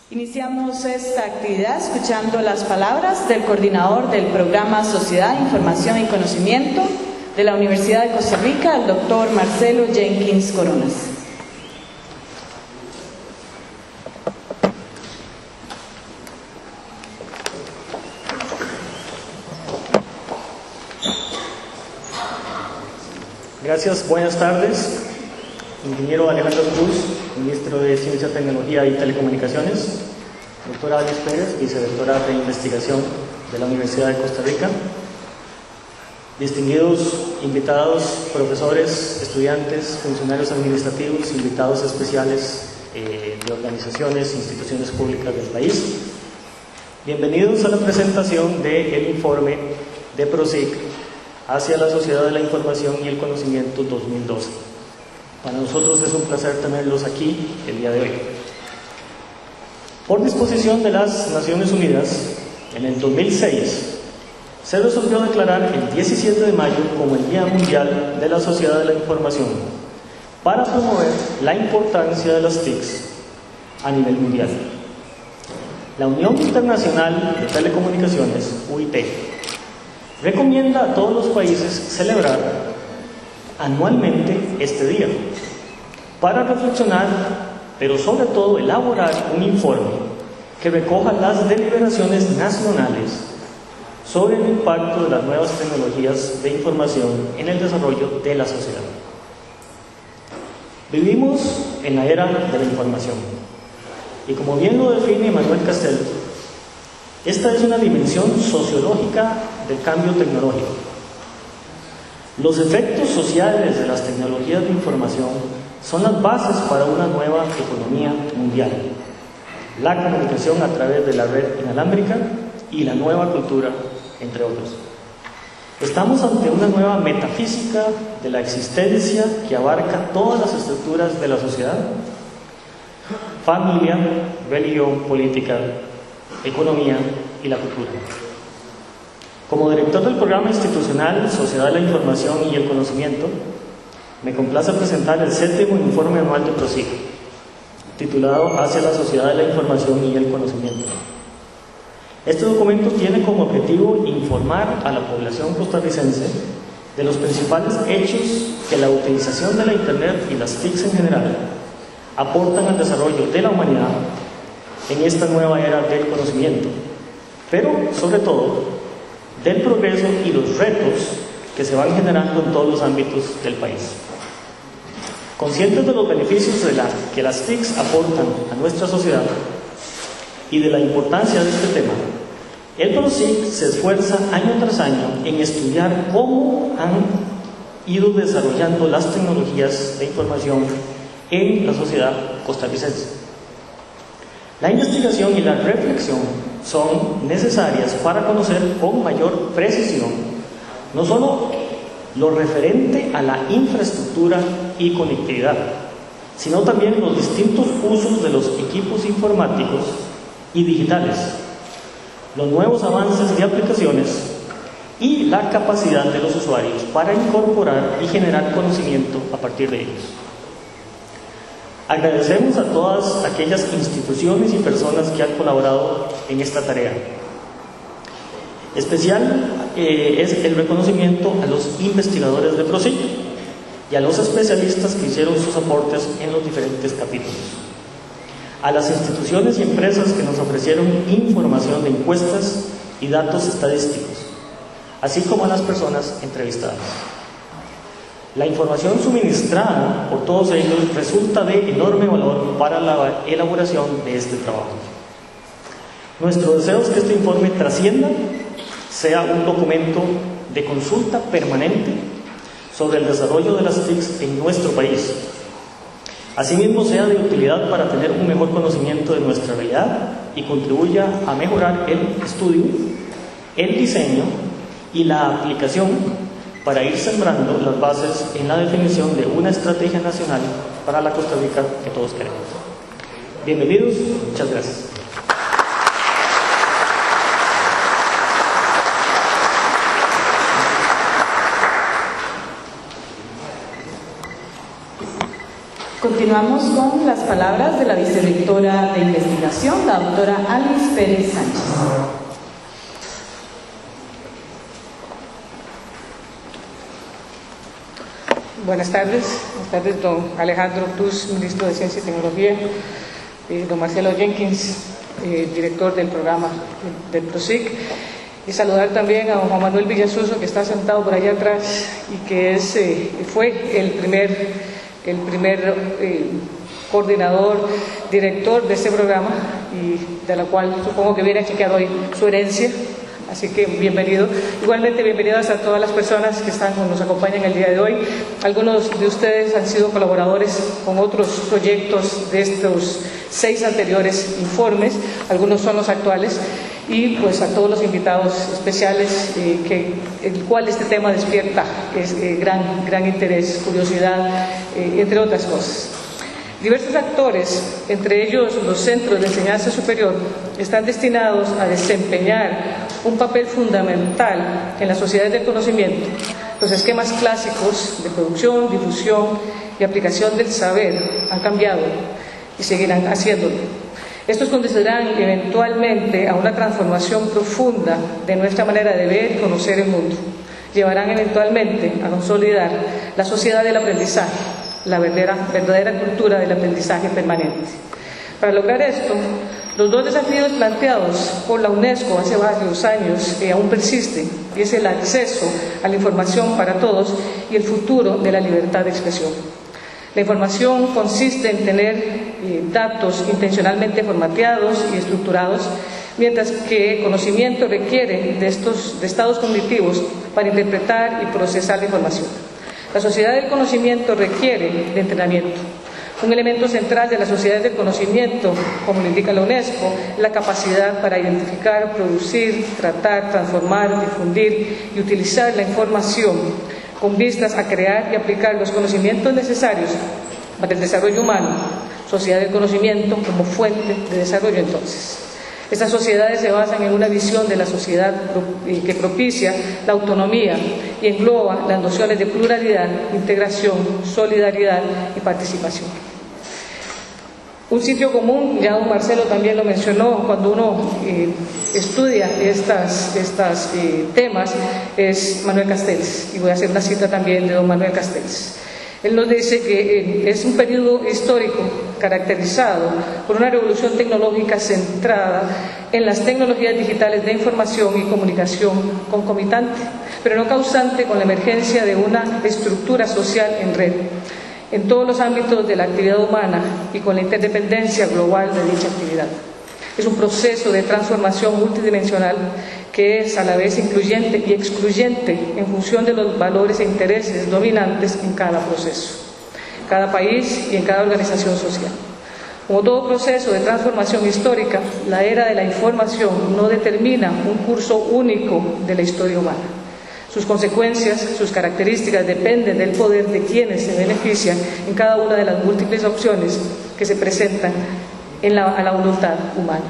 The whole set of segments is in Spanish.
Iniciamos esta actividad escuchando las palabras del coordinador del programa Sociedad, Información y Conocimiento de la Universidad de Costa Rica, el doctor Marcelo Jenkins Coronas. Gracias, buenas tardes. Ingeniero Alejandro Cruz, ministro de Ciencia, Tecnología y Telecomunicaciones. Doctora Alice Pérez, vicedectora de Investigación de la Universidad de Costa Rica. Distinguidos invitados, profesores, estudiantes, funcionarios administrativos, invitados especiales de organizaciones e instituciones públicas del país. Bienvenidos a la presentación del informe de PROSIC hacia la Sociedad de la Información y el Conocimiento 2012. Para nosotros es un placer tenerlos aquí el día de hoy. Por disposición de las Naciones Unidas, en el 2006, se resolvió declarar el 17 de mayo como el Día Mundial de la Sociedad de la Información para promover la importancia de las TICs a nivel mundial. La Unión Internacional de Telecomunicaciones, UIT, recomienda a todos los países celebrar anualmente este día para reflexionar, pero sobre todo elaborar un informe que recoja las deliberaciones nacionales sobre el impacto de las nuevas tecnologías de información en el desarrollo de la sociedad. Vivimos en la era de la información y, como bien lo define Manuel Castells, esta es una dimensión sociológica del cambio tecnológico. Los efectos sociales de las tecnologías de información son las bases para una nueva economía mundial, la comunicación a través de la red inalámbrica y la nueva cultura, entre otros. Estamos ante una nueva metafísica de la existencia que abarca todas las estructuras de la sociedad: familia, religión, política, economía y la cultura. Como director del programa institucional Sociedad de la Información y el Conocimiento, me complace presentar el 7º informe anual de PROSIC, titulado Hacia la Sociedad de la Información y el Conocimiento. Este documento tiene como objetivo informar a la población costarricense de los principales hechos que la utilización de la Internet y las TICs en general aportan al desarrollo de la humanidad en esta nueva era del conocimiento, pero sobre todo del progreso y los retos que se van generando en todos los ámbitos del país. Conscientes de los beneficios que las TICs aportan a nuestra sociedad y de la importancia de este tema, el PROSIC se esfuerza año tras año en estudiar cómo han ido desarrollando las tecnologías de información en la sociedad costarricense. La investigación y la reflexión son necesarias para conocer con mayor precisión no solo lo referente a la infraestructura y conectividad, sino también los distintos usos de los equipos informáticos y digitales, los nuevos avances de aplicaciones y la capacidad de los usuarios para incorporar y generar conocimiento a partir de ellos. Agradecemos a todas aquellas instituciones y personas que han colaborado en esta tarea. Especial es el reconocimiento a los investigadores de PROSIC y a los especialistas que hicieron sus aportes en los diferentes capítulos. A las instituciones y empresas que nos ofrecieron información de encuestas y datos estadísticos, así como a las personas entrevistadas. La información suministrada por todos ellos resulta de enorme valor para la elaboración de este trabajo. Nuestro deseo es que este informe trascienda, sea un documento de consulta permanente sobre el desarrollo de las TICs en nuestro país. Asimismo, sea de utilidad para tener un mejor conocimiento de nuestra realidad y contribuya a mejorar el estudio, el diseño y la aplicación para ir sembrando las bases en la definición de una estrategia nacional para la Costa Rica que todos queremos. Bienvenidos, muchas gracias. Continuamos con las palabras de la vicerrectora de Investigación comunicación, la doctora Alice Pérez Sánchez. Buenas tardes, don Alejandro Cruz, ministro de Ciencia y Tecnología, don Marcelo Jenkins, director del programa del PROSIC, y saludar también a don Juan Manuel Villasuso, que está sentado por allá atrás y que fue el primer coordinador, director de este programa, y de la cual supongo que viene a chequear hoy su herencia. Así que bienvenido. Igualmente bienvenidos a todas las personas que nos acompañan el día de hoy. Algunos de ustedes han sido colaboradores con otros proyectos de estos 6 anteriores informes, algunos son los actuales, y pues a todos los invitados especiales, el cual este tema despierta gran interés, curiosidad, entre otras cosas. Diversos actores, entre ellos los centros de enseñanza superior, están destinados a desempeñar un papel fundamental en las sociedades del conocimiento. Los esquemas clásicos de producción, difusión y aplicación del saber han cambiado y seguirán haciéndolo. Estos conducirán eventualmente a una transformación profunda de nuestra manera de ver y conocer el mundo. Llevarán eventualmente a consolidar la sociedad del aprendizaje, la verdadera cultura del aprendizaje permanente. Para lograr esto, los 2 desafíos planteados por la UNESCO hace varios años aún persisten, y es el acceso a la información para todos y el futuro de la libertad de expresión. La información consiste en tener datos intencionalmente formateados y estructurados, mientras que conocimiento requiere de estados cognitivos para interpretar y procesar la información. La sociedad del conocimiento requiere de entrenamiento. Un elemento central de las sociedades del conocimiento, como lo indica la UNESCO, es la capacidad para identificar, producir, tratar, transformar, difundir y utilizar la información con vistas a crear y aplicar los conocimientos necesarios para el desarrollo humano. Sociedad del conocimiento como fuente de desarrollo, entonces. Estas sociedades se basan en una visión de la sociedad que propicia la autonomía y engloba las nociones de pluralidad, integración, solidaridad y participación. Un sitio común, ya don Marcelo también lo mencionó, cuando uno estudia estos temas, es Manuel Castells, y voy a hacer una cita también de don Manuel Castells. Él nos dice que es un periodo histórico caracterizado por una revolución tecnológica centrada en las tecnologías digitales de información y comunicación concomitante, pero no causante con la emergencia de una estructura social en red, en todos los ámbitos de la actividad humana y con la interdependencia global de dicha actividad. Es un proceso de transformación multidimensional que es a la vez incluyente y excluyente en función de los valores e intereses dominantes en cada proceso, cada país y en cada organización social. Como todo proceso de transformación histórica, la era de la información no determina un curso único de la historia humana. Sus consecuencias, sus características dependen del poder de quienes se benefician en cada una de las múltiples opciones que se presentan a la voluntad humana.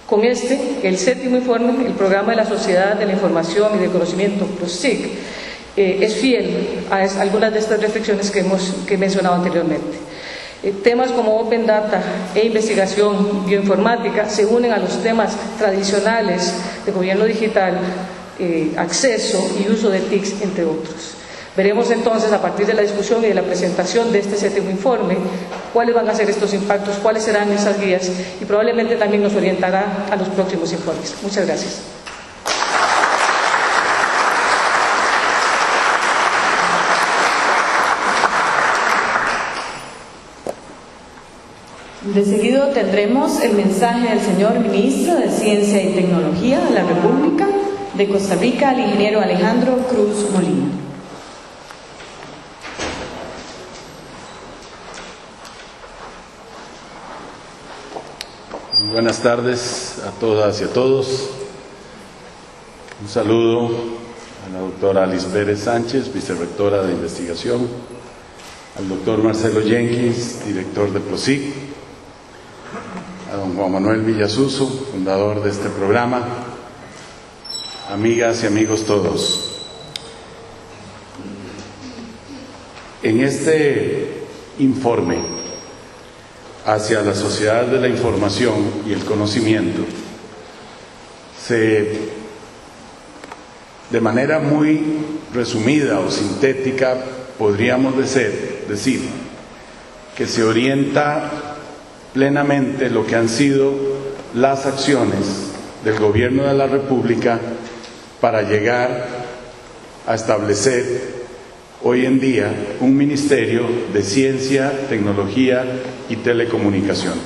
Con el 7º informe, el Programa de la Sociedad de la Información y del Conocimiento, PROSIC, es fiel a algunas de estas reflexiones que he mencionado anteriormente. Temas como Open Data e investigación bioinformática se unen a los temas tradicionales de gobierno digital, acceso y uso de TICs, entre otros. Veremos entonces, a partir de la discusión y de la presentación de este 7º informe, cuáles van a ser estos impactos, cuáles serán esas guías, y probablemente también nos orientará a los próximos informes. Muchas gracias. De seguido tendremos el mensaje del señor Ministro de Ciencia y Tecnología de la República de Costa Rica, el ingeniero Alejandro Cruz Molina. Buenas tardes a todas y a todos. Un saludo a la doctora Alice Pérez Sánchez, vicerrectora de investigación, al doctor Marcelo Jenkins, director de PROSIC, a don Juan Manuel Villasuso, fundador de este programa, amigas y amigos todos. En este informe hacia la sociedad de la información y el conocimiento, de manera muy resumida o sintética, podríamos decir que se orienta plenamente lo que han sido las acciones del Gobierno de la República para llegar a establecer hoy en día un Ministerio de Ciencia, Tecnología y Telecomunicaciones.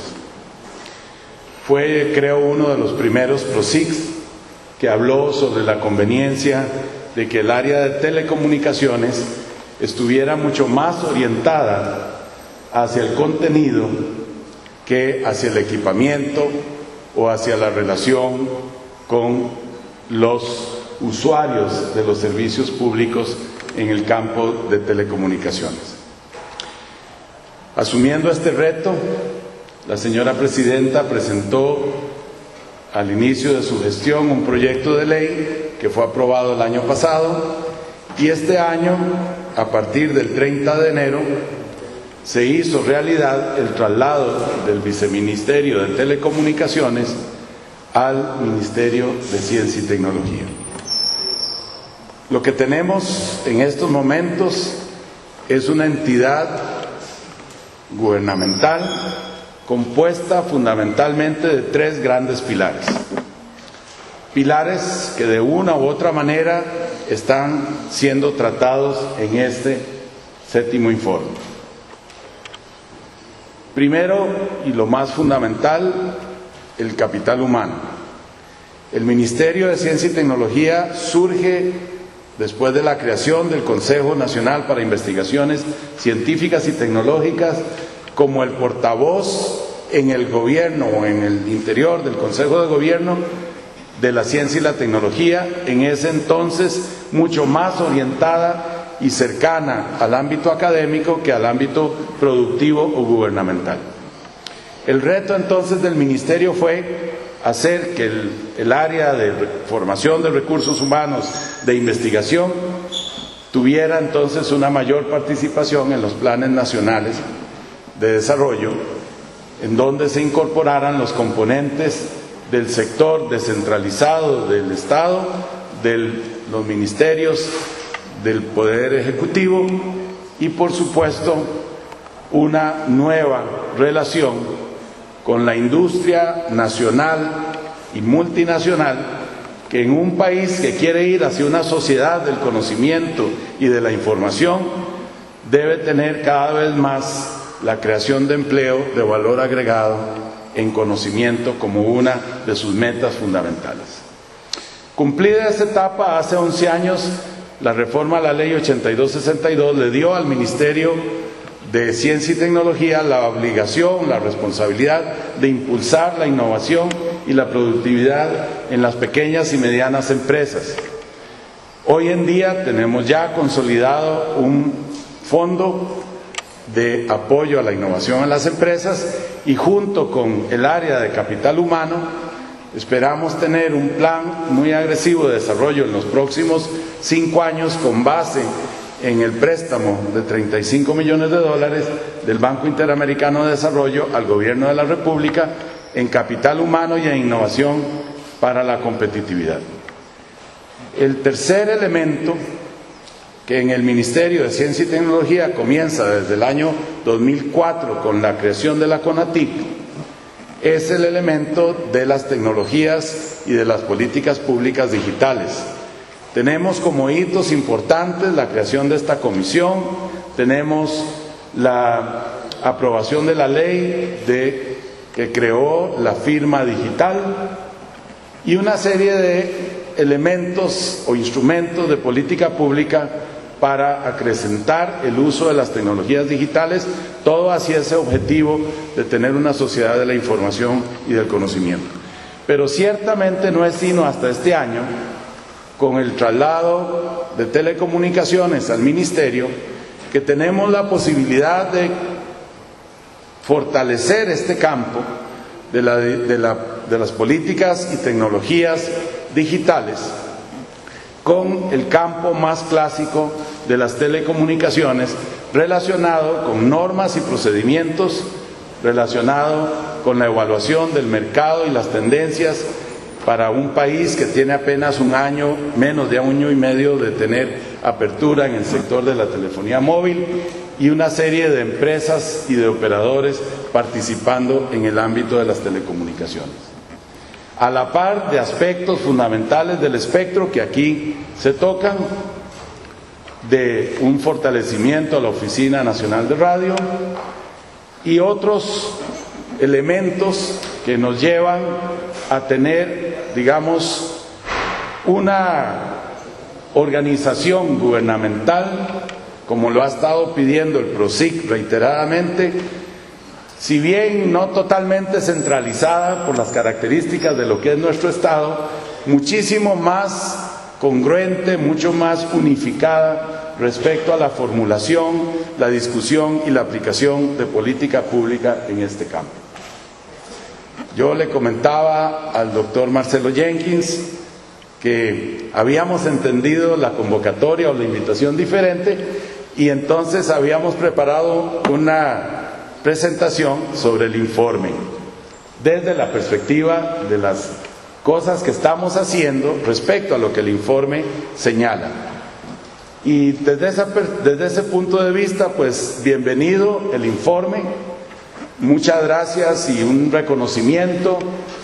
Fue, creo, uno de los primeros PROCICs que habló sobre la conveniencia de que el área de telecomunicaciones estuviera mucho más orientada hacia el contenido que hacia el equipamiento o hacia la relación con los usuarios de los servicios públicos en el campo de telecomunicaciones. Asumiendo este reto, la señora presidenta presentó al inicio de su gestión un proyecto de ley que fue aprobado el año pasado, y este año, a partir del 30 de enero, se hizo realidad el traslado del Viceministerio de Telecomunicaciones al Ministerio de Ciencia y Tecnología. Lo que tenemos en estos momentos es una entidad gubernamental compuesta fundamentalmente de tres grandes pilares. Pilares que de una u otra manera están siendo tratados en este séptimo informe. Primero, y lo más fundamental, el capital humano. El Ministerio de Ciencia y Tecnología surge después de la creación del Consejo Nacional para Investigaciones Científicas y Tecnológicas como el portavoz en el gobierno o en el interior del Consejo de Gobierno de la ciencia y la tecnología, en ese entonces mucho más orientada y cercana al ámbito académico que al ámbito productivo o gubernamental. El reto entonces del Ministerio fue hacer que el área de formación de recursos humanos de investigación tuviera entonces una mayor participación en los planes nacionales de desarrollo, en donde se incorporaran los componentes del sector descentralizado del Estado, de los ministerios, del Poder Ejecutivo y, por supuesto, una nueva relación con la industria nacional y multinacional, que en un país que quiere ir hacia una sociedad del conocimiento y de la información debe tener cada vez más la creación de empleo de valor agregado en conocimiento como una de sus metas fundamentales. Cumplida esta etapa, hace 11 años, la reforma a la Ley 8262 le dio al Ministerio de Ciencia y Tecnología la obligación, la responsabilidad de impulsar la innovación y la productividad en las pequeñas y medianas empresas. Hoy en día tenemos ya consolidado un fondo de apoyo a la innovación en las empresas y junto con el área de capital humano esperamos tener un plan muy agresivo de desarrollo en los próximos 5 años con base en el préstamo de $35 millones del Banco Interamericano de Desarrollo al Gobierno de la República en capital humano y en innovación para la competitividad. El tercer elemento, que en el Ministerio de Ciencia y Tecnología comienza desde el año 2004 con la creación de la CONATIC, es el elemento de las tecnologías y de las políticas públicas digitales. Tenemos como hitos importantes la creación de esta comisión, tenemos la aprobación de la ley que creó la firma digital y una serie de elementos o instrumentos de política pública para acrecentar el uso de las tecnologías digitales, todo hacia ese objetivo de tener una sociedad de la información y del conocimiento. Pero ciertamente no es sino hasta este año, con el traslado de telecomunicaciones al Ministerio, que tenemos la posibilidad de fortalecer este campo de las políticas y tecnologías digitales con el campo más clásico de las telecomunicaciones relacionado con normas y procedimientos relacionado con la evaluación del mercado y las tendencias para un país que tiene apenas un año, menos de un año y medio de tener apertura en el sector de la telefonía móvil, y una serie de empresas y de operadores participando en el ámbito de las telecomunicaciones. A la par de aspectos fundamentales del espectro que aquí se tocan, de un fortalecimiento a la Oficina Nacional de Radio y otros elementos que nos llevan a tener, digamos, una organización gubernamental, como lo ha estado pidiendo el PROSIC reiteradamente, si bien no totalmente centralizada por las características de lo que es nuestro Estado, muchísimo más congruente, mucho más unificada respecto a la formulación, la discusión y la aplicación de política pública en este campo. Yo le comentaba al doctor Marcelo Jenkins que habíamos entendido la convocatoria o la invitación diferente y entonces habíamos preparado una presentación sobre el informe desde la perspectiva de las cosas que estamos haciendo respecto a lo que el informe señala. Y desde ese punto de vista, pues bienvenido el informe. Muchas gracias y un reconocimiento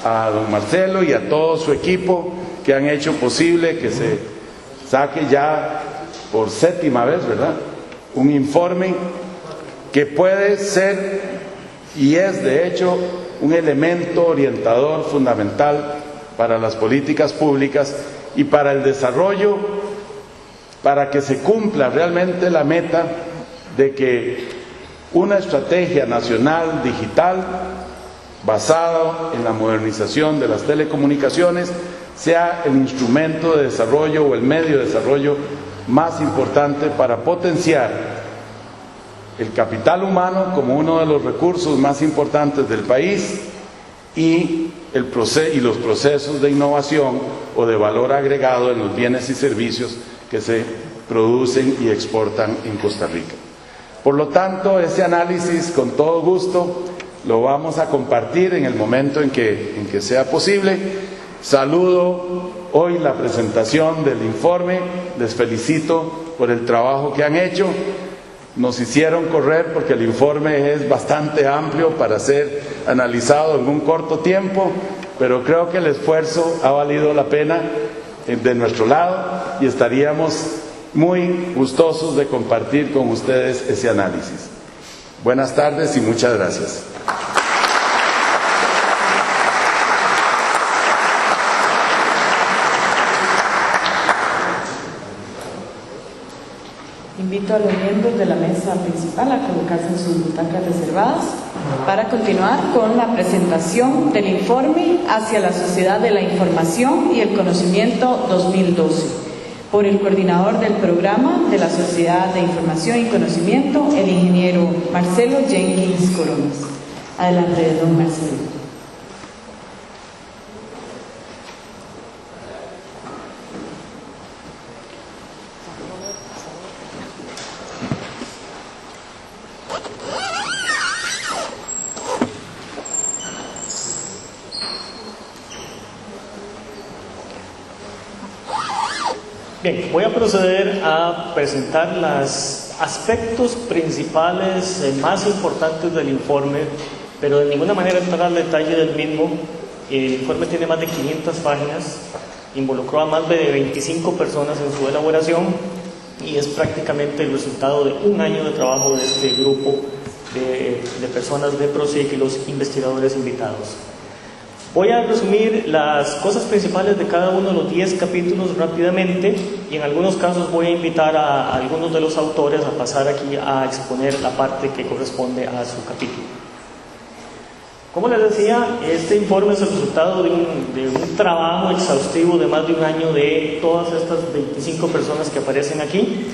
a don Marcelo y a todo su equipo que han hecho posible que se saque ya por 7ª vez, ¿verdad?, un informe que puede ser y es de hecho un elemento orientador fundamental para las políticas públicas y para el desarrollo, para que se cumpla realmente la meta de que una estrategia nacional digital basada en la modernización de las telecomunicaciones sea el instrumento de desarrollo o el medio de desarrollo más importante para potenciar el capital humano como uno de los recursos más importantes del país y los procesos de innovación o de valor agregado en los bienes y servicios que se producen y exportan en Costa Rica. Por lo tanto, ese análisis con todo gusto lo vamos a compartir en el momento en que sea posible. Saludo hoy la presentación del informe, les felicito por el trabajo que han hecho. Nos hicieron correr porque el informe es bastante amplio para ser analizado en un corto tiempo, pero creo que el esfuerzo ha valido la pena de nuestro lado y estaríamos muy gustosos de compartir con ustedes ese análisis. Buenas tardes y muchas gracias. Invito a los miembros de la mesa principal a colocarse en sus butacas reservadas para continuar con la presentación del informe hacia la sociedad de la información y el conocimiento 2012 por el coordinador del programa de la Sociedad de Información y Conocimiento, el ingeniero Marcelo Jenkins Coronas. Adelante, don Marcelo. Bien, voy a proceder a presentar los aspectos principales más importantes del informe, pero de ninguna manera entrar al detalle del mismo. El informe tiene más de 500 páginas, involucró a más de 25 personas en su elaboración y es prácticamente el resultado de un año de trabajo de este grupo de personas de PROSIC y los investigadores invitados. Voy a resumir las cosas principales de cada uno de los 10 capítulos rápidamente y en algunos casos voy a invitar a algunos de los autores a pasar aquí a exponer la parte que corresponde a su capítulo. Como les decía, este informe es el resultado de un trabajo exhaustivo de más de un año de todas estas 25 personas que aparecen aquí.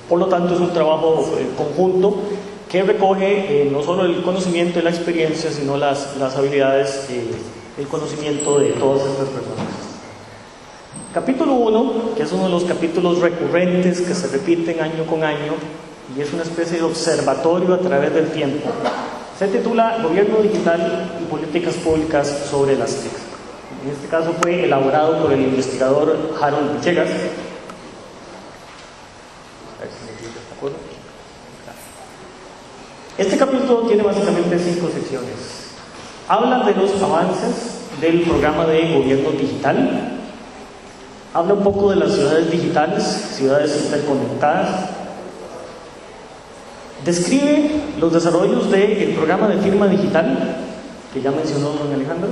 Por lo tanto, es un trabajo conjunto que recoge no solo el conocimiento y la experiencia, sino las habilidades, el conocimiento de todas estas personas. Capítulo 1, que es uno de los capítulos recurrentes que se repiten año con año y es una especie de observatorio a través del tiempo, Se titula Gobierno Digital y Políticas Públicas sobre las TIC. En este caso fue elaborado por el investigador Harold Villegas. Este capítulo tiene básicamente 5 secciones. Habla de los avances del programa de gobierno digital. Habla un poco de las ciudades digitales, ciudades interconectadas. Describe los desarrollos del programa de firma digital, que ya mencionó don Alejandro.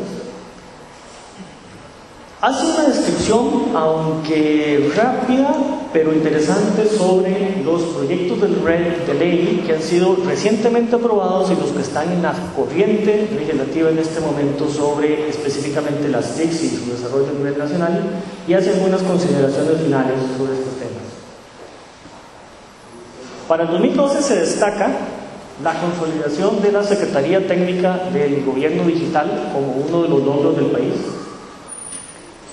Hace una descripción, aunque rápida, pero interesante, sobre los proyectos de ley que han sido recientemente aprobados y los que están en la corriente legislativa en este momento sobre específicamente las TIC y su desarrollo a nivel nacional, y hace algunas consideraciones finales sobre estos temas. Para el 2012 se destaca la consolidación de la Secretaría Técnica del Gobierno Digital como uno de los logros del país.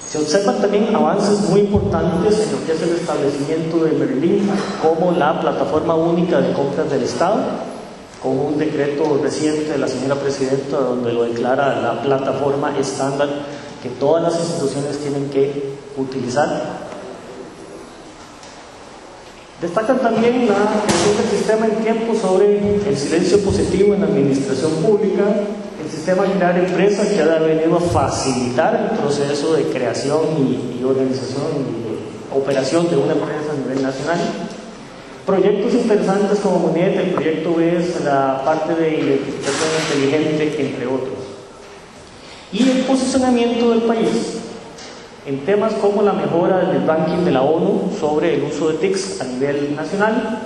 Se observan también avances muy importantes en lo que es el establecimiento de Merlín como la plataforma única de compras del Estado, con un decreto reciente de la señora Presidenta donde lo declara la plataforma estándar que todas las instituciones tienen que utilizar. Destacan también la creación del sistema en tiempo sobre el silencio positivo en la administración pública, el sistema Crear Empresa, que ha venido a facilitar el proceso de creación y organización y operación de una empresa a nivel nacional. Proyectos interesantes como MUNET, el proyecto BES, la parte de identificación inteligente, entre otros. Y el posicionamiento del país en temas como la mejora del ranking de la ONU sobre el uso de TICs a nivel nacional,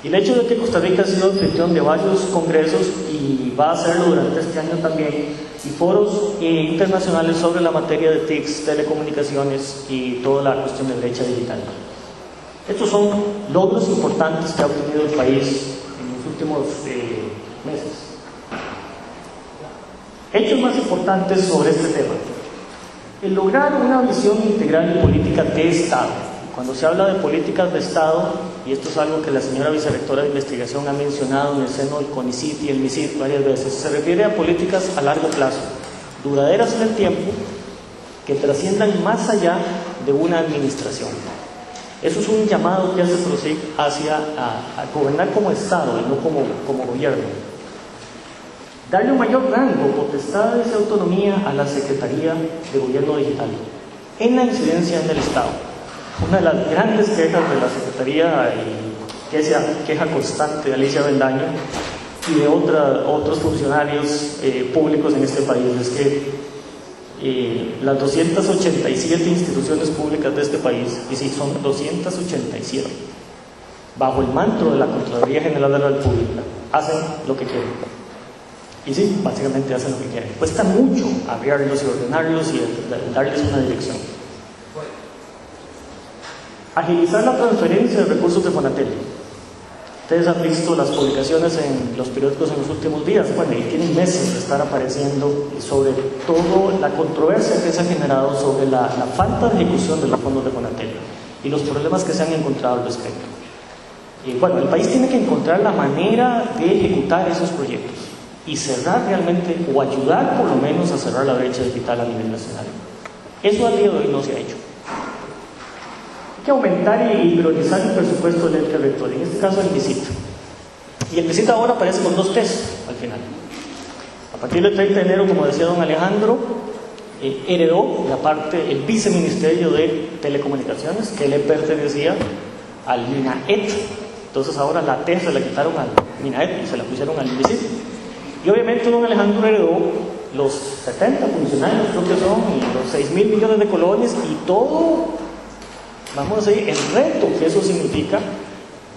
y el hecho de que Costa Rica ha sido anfitrión de varios congresos y va a hacerlo durante este año también, y foros internacionales sobre la materia de TICs, telecomunicaciones y toda la cuestión de brecha digital. Estos son logros importantes que ha obtenido el país en los últimos meses. Hechos más importantes sobre este tema. El lograr una visión integral y política de Estado. Cuando se habla de políticas de Estado, y esto es algo que la señora vicerrectora de investigación ha mencionado en el seno del CONICIT y el MISIT varias veces, se refiere a políticas a largo plazo, duraderas en el tiempo, que trasciendan más allá de una administración. Eso es un llamado que hace PROSIC hacia a gobernar como Estado y no como gobierno. Darle un mayor rango, potestades y autonomía a la Secretaría de Gobierno Digital en la incidencia en el Estado. Una de las grandes quejas de la Secretaría, y que es queja constante de Alicia Bendaño y de otros funcionarios públicos en este país, es que las 287 instituciones públicas de este país, y sí, son 287, bajo el manto de la Contraloría General de la República, hacen lo que quieren. Y sí, básicamente hacen lo que quieren. Cuesta mucho abrirlos y ordenarlos y darles una dirección. Agilizar la transferencia de recursos de Fonatel. Ustedes han visto las publicaciones en los periódicos en los últimos días. Bueno, y tienen meses de estar apareciendo sobre toda la controversia que se ha generado sobre la falta de ejecución de los fondos de Fonatel y los problemas que se han encontrado al respecto. Y bueno, el país tiene que encontrar la manera de ejecutar esos proyectos y cerrar realmente, o ayudar por lo menos a cerrar la brecha digital a nivel nacional. Eso al día de hoy no se ha hecho. Hay que aumentar y priorizar el presupuesto del ente rector, en este caso el MISIT. Y el MISIT ahora aparece con 2 T's al final. A partir del 30 de enero, como decía don Alejandro, heredó el viceministerio de Telecomunicaciones, que le pertenecía al MINAET. Entonces ahora la T se la quitaron al MINAET y se la pusieron al MISIT. Y obviamente don Alejandro heredó los 70 funcionarios, creo que son, y los 6.000 millones de colones y todo, vamos a decir, el reto que eso significa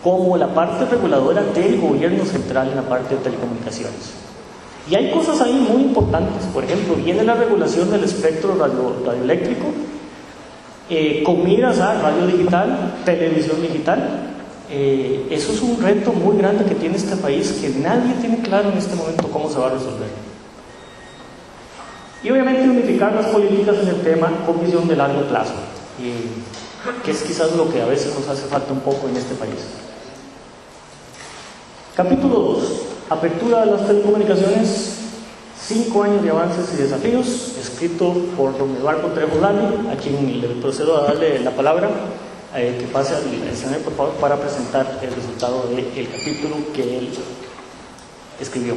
como la parte reguladora del gobierno central en la parte de telecomunicaciones. Y hay cosas ahí muy importantes. Por ejemplo, viene la regulación del espectro radioeléctrico, con miras a radio digital, televisión digital. Eso es un reto muy grande que tiene este país, que nadie tiene claro en este momento cómo se va a resolver. Y obviamente unificar las políticas en el tema con visión de largo plazo, que es quizás lo que a veces nos hace falta un poco en este país. Capítulo 2. Apertura de las telecomunicaciones, 5 años de avances y desafíos, escrito por don Eduardo Trejo Lali, a quien le procedo a darle la palabra, que pase al escenario, por favor, para presentar el resultado del capítulo que él escribió.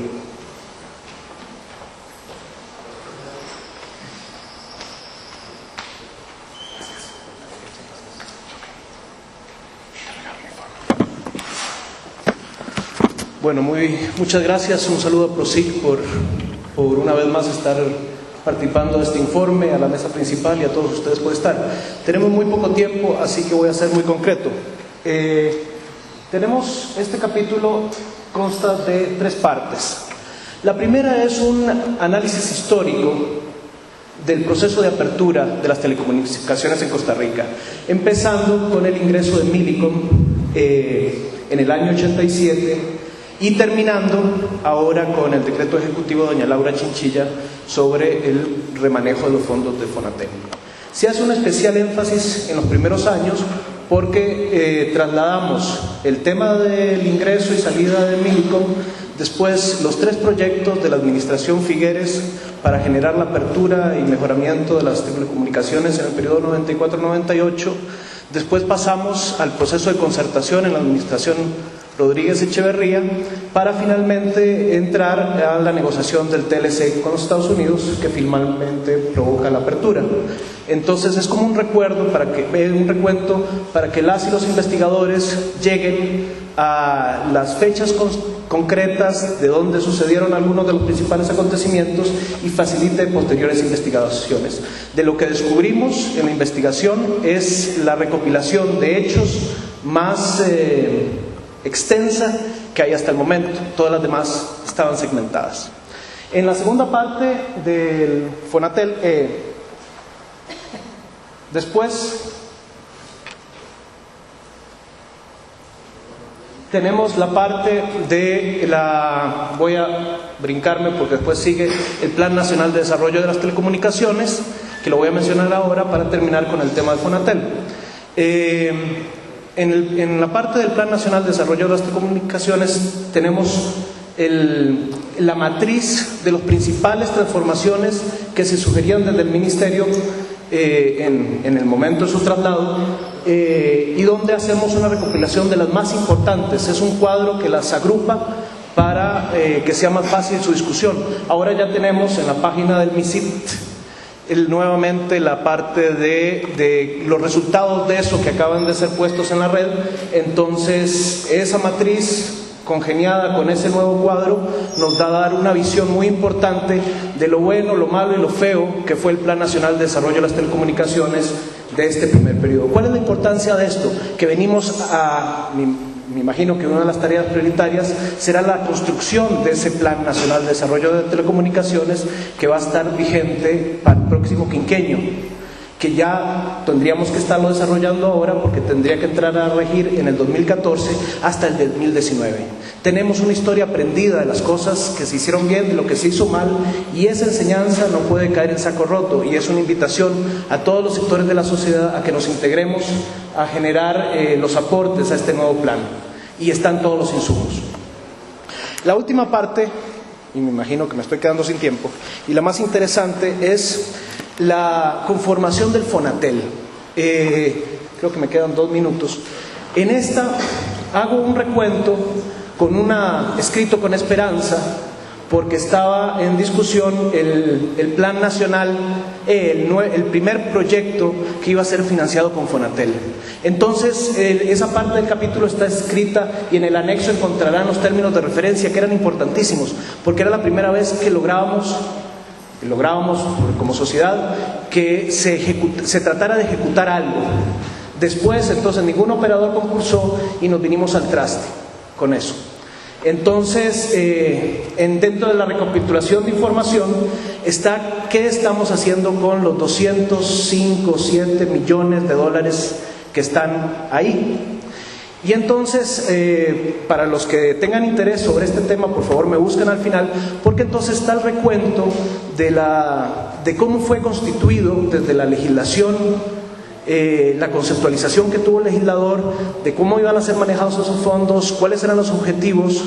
Bueno, muchas gracias, un saludo a PROSIC por una vez más estar participando de este informe, a la mesa principal y a todos ustedes por estar. Tenemos muy poco tiempo, así que voy a ser muy concreto. Este capítulo consta de 3 partes. La primera es un análisis histórico del proceso de apertura de las telecomunicaciones en Costa Rica, empezando con el ingreso de Millicom en el año 87 y terminando ahora con el decreto ejecutivo de doña Laura Chinchilla sobre el remanejo de los fondos de Fonatel. Se hace un especial énfasis en los primeros años porque trasladamos el tema del ingreso y salida de Millicom, después los 3 proyectos de la administración Figueres para generar la apertura y mejoramiento de las telecomunicaciones en el periodo 94-98, después pasamos al proceso de concertación en la administración Rodríguez Echeverría para finalmente entrar a la negociación del TLC con los Estados Unidos, que finalmente provoca la apertura. Entonces es como un recuerdo un recuento para que las y los investigadores lleguen a las fechas concretas de donde sucedieron algunos de los principales acontecimientos y facilite posteriores investigaciones. De lo que descubrimos en la investigación es la recopilación de hechos más extensa que hay hasta el momento. Todas las demás estaban segmentadas. En la segunda parte del Fonatel, después tenemos la parte de voy a brincarme porque después sigue el Plan Nacional de Desarrollo de las Telecomunicaciones, que lo voy a mencionar ahora para terminar con el tema de Fonatel. En la parte del Plan Nacional de Desarrollo de las Telecomunicaciones tenemos la matriz de las principales transformaciones que se sugerían desde el Ministerio en el momento de su traslado, y donde hacemos una recopilación de las más importantes. Es un cuadro que las agrupa para que sea más fácil su discusión. Ahora ya tenemos en la página del MISIT nuevamente la parte de los resultados de eso que acaban de ser puestos en la red. Entonces esa matriz congeniada con ese nuevo cuadro nos da a dar una visión muy importante de lo bueno, lo malo y lo feo que fue el Plan Nacional de Desarrollo de las Telecomunicaciones de este primer periodo. ¿Cuál es la importancia de esto? Que venimos me imagino que una de las tareas prioritarias será la construcción de ese Plan Nacional de Desarrollo de Telecomunicaciones, que va a estar vigente para el próximo quinquenio, que ya tendríamos que estarlo desarrollando ahora porque tendría que entrar a regir en el 2014 hasta el 2019. Tenemos una historia aprendida de las cosas que se hicieron bien, de lo que se hizo mal, y esa enseñanza no puede caer en saco roto, y es una invitación a todos los sectores de la sociedad a que nos integremos a generar los aportes a este nuevo plan, y están todos los insumos. La última parte, y me imagino que me estoy quedando sin tiempo, y la más interesante es la conformación del Fonatel. Creo que me quedan 2 minutos. En esta hago un recuento escrito con esperanza, porque estaba en discusión el plan nacional, el primer proyecto que iba a ser financiado con Fonatel. Entonces esa parte del capítulo está escrita y en el anexo encontrarán los términos de referencia, que eran importantísimos, porque era la primera vez que lográbamos como sociedad que se tratara de ejecutar algo. Después, entonces, ningún operador concursó y nos vinimos al traste con eso. Entonces, dentro de la recapitulación de información está qué estamos haciendo con los 205.7 millones de dólares que están ahí. Y entonces, para los que tengan interés sobre este tema, por favor me buscan al final, porque entonces está el recuento de cómo fue constituido desde la legislación, la conceptualización que tuvo el legislador, de cómo iban a ser manejados esos fondos, cuáles eran los objetivos,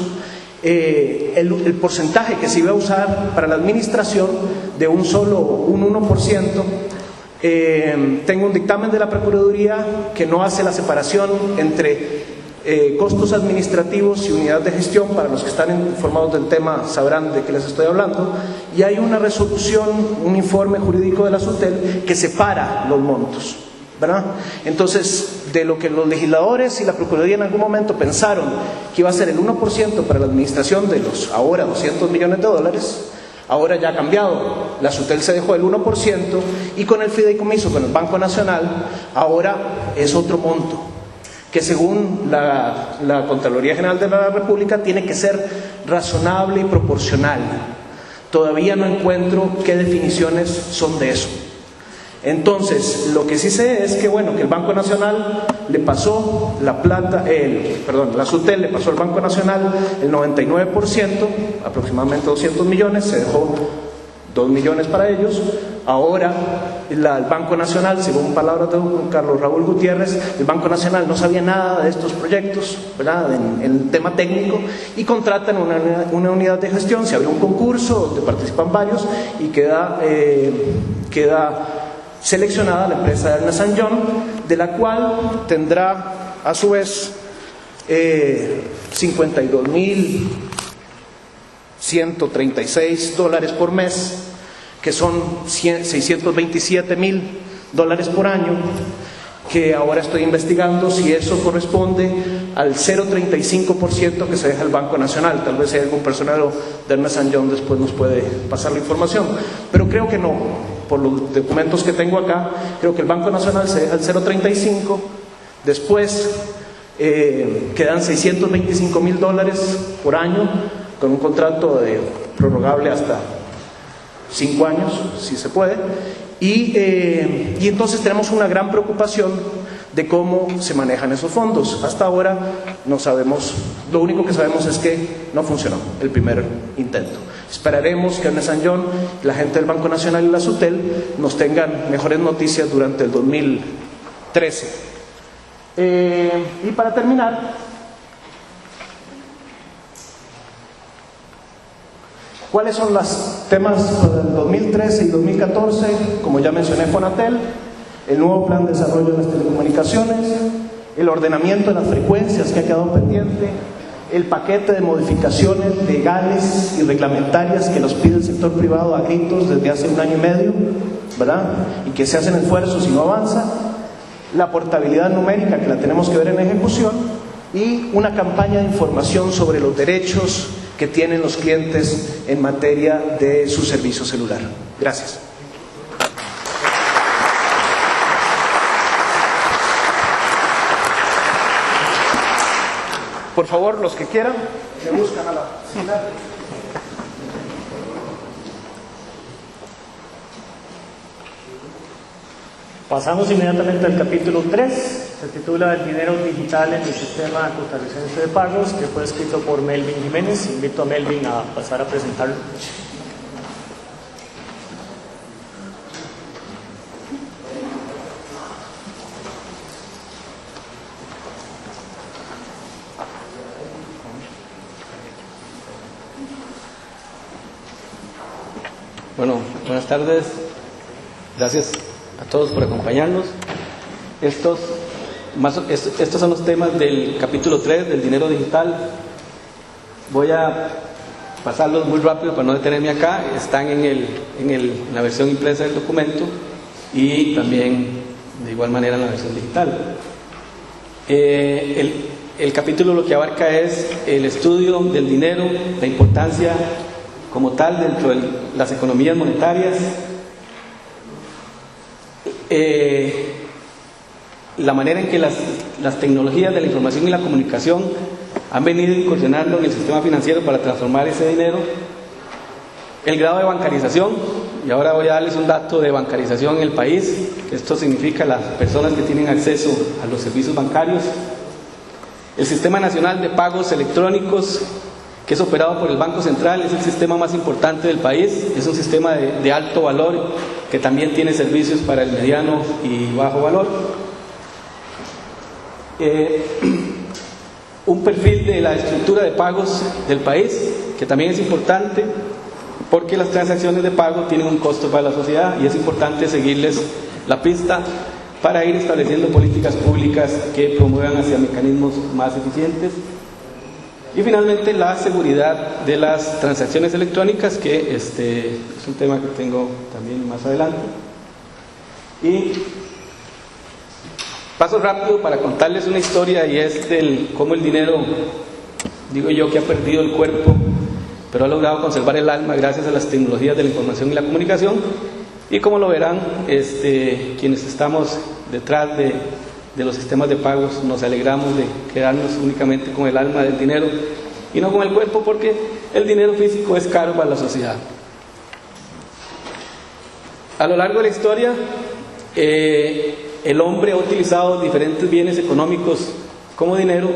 el porcentaje que se iba a usar para la administración de un 1%. Tengo un dictamen de la Procuraduría que no hace la separación entre costos administrativos y unidad de gestión. Para los que están informados del tema sabrán de qué les estoy hablando, y hay una resolución, un informe jurídico de la SUTEL que separa los montos, ¿verdad? Entonces, de lo que los legisladores y la Procuraduría en algún momento pensaron que iba a ser el 1% para la administración de los ahora $200 millones, ahora ya ha cambiado. La SUTEL se dejó el 1% y con el fideicomiso, con el Banco Nacional, ahora es otro monto, que según la Contraloría General de la República tiene que ser razonable y proporcional. Todavía no encuentro qué definiciones son de eso. Entonces, lo que sí sé es que, bueno, que el Banco Nacional le pasó la SUTEL le pasó al Banco Nacional el 99%, aproximadamente 200 millones, se dejó 2 millones para ellos. Ahora el Banco Nacional, según palabras de Carlos Raúl Gutiérrez, el Banco Nacional no sabía nada de estos proyectos, ¿verdad?, en el tema técnico, y contratan una unidad de gestión. Se abre un concurso donde participan varios y queda seleccionada la empresa de Ernst & Young, de la cual tendrá a su vez $52.136 por mes, que son $627.000 por año, que ahora estoy investigando si eso corresponde al 0,35% que se deja el Banco Nacional. Tal vez si hay algún personal de Ernst & Young después nos puede pasar la información, pero creo que no. Por los documentos que tengo acá, creo que el Banco Nacional se deja el 0,35%, después quedan $625.000 por año, con un contrato prorrogable hasta 5 años, si se puede, y entonces tenemos una gran preocupación de cómo se manejan esos fondos. Hasta ahora no sabemos, lo único que sabemos es que no funcionó el primer intento. Esperaremos que Ernst & Young, la gente del Banco Nacional y la SUTEL nos tengan mejores noticias durante el 2013. Y para terminar, ¿cuáles son los temas para el 2013 y 2014? Como ya mencioné, Fonatel, el nuevo plan de desarrollo de las telecomunicaciones, el ordenamiento de las frecuencias que ha quedado pendiente, el paquete de modificaciones legales y reglamentarias que nos pide el sector privado a gritos desde hace 1 año y medio, ¿verdad?, y que se hacen esfuerzos y no avanza, la portabilidad numérica, que la tenemos que ver en ejecución, y una campaña de información sobre los derechos que tienen los clientes en materia de su servicio celular. Gracias. Por favor, los que quieran, me buscan a la fila. Pasamos inmediatamente al capítulo 3, se titula El dinero digital en el sistema costarricense de pagos, que fue escrito por Melvin Jiménez. Invito a Melvin a pasar a presentarlo. Bueno, buenas tardes. Gracias a todos por acompañarnos. Estos son los temas del capítulo 3 del dinero digital. Voy a pasarlos muy rápido para no detenerme acá. Están en la versión impresa del documento y también de igual manera en la versión digital. El capítulo lo que abarca es el estudio del dinero, la importancia como tal dentro de las economías monetarias, la manera en que las tecnologías de la información y la comunicación han venido incursionando en el sistema financiero para transformar ese dinero, el grado de bancarización, y ahora voy a darles un dato de bancarización en el país. Esto significa las personas que tienen acceso a los servicios bancarios, el Sistema Nacional de Pagos Electrónicos, que es operado por el Banco Central, es el sistema más importante del país, es un sistema de alto valor que también tiene servicios para el mediano y bajo valor. un perfil de la estructura de pagos del país, que también es importante porque las transacciones de pago tienen un costo para la sociedad y es importante seguirles la pista para ir estableciendo políticas públicas que promuevan hacia mecanismos más eficientes. Y finalmente la seguridad de las transacciones electrónicas, que es un tema que tengo también más adelante. Y paso rápido para contarles una historia, y es cómo el dinero, digo yo, que ha perdido el cuerpo, pero ha logrado conservar el alma gracias a las tecnologías de la información y la comunicación. Y como lo verán, quienes estamos detrás de los sistemas de pagos, nos alegramos de quedarnos únicamente con el alma del dinero y no con el cuerpo, porque el dinero físico es caro para la sociedad. A lo largo de la historia, el hombre ha utilizado diferentes bienes económicos como dinero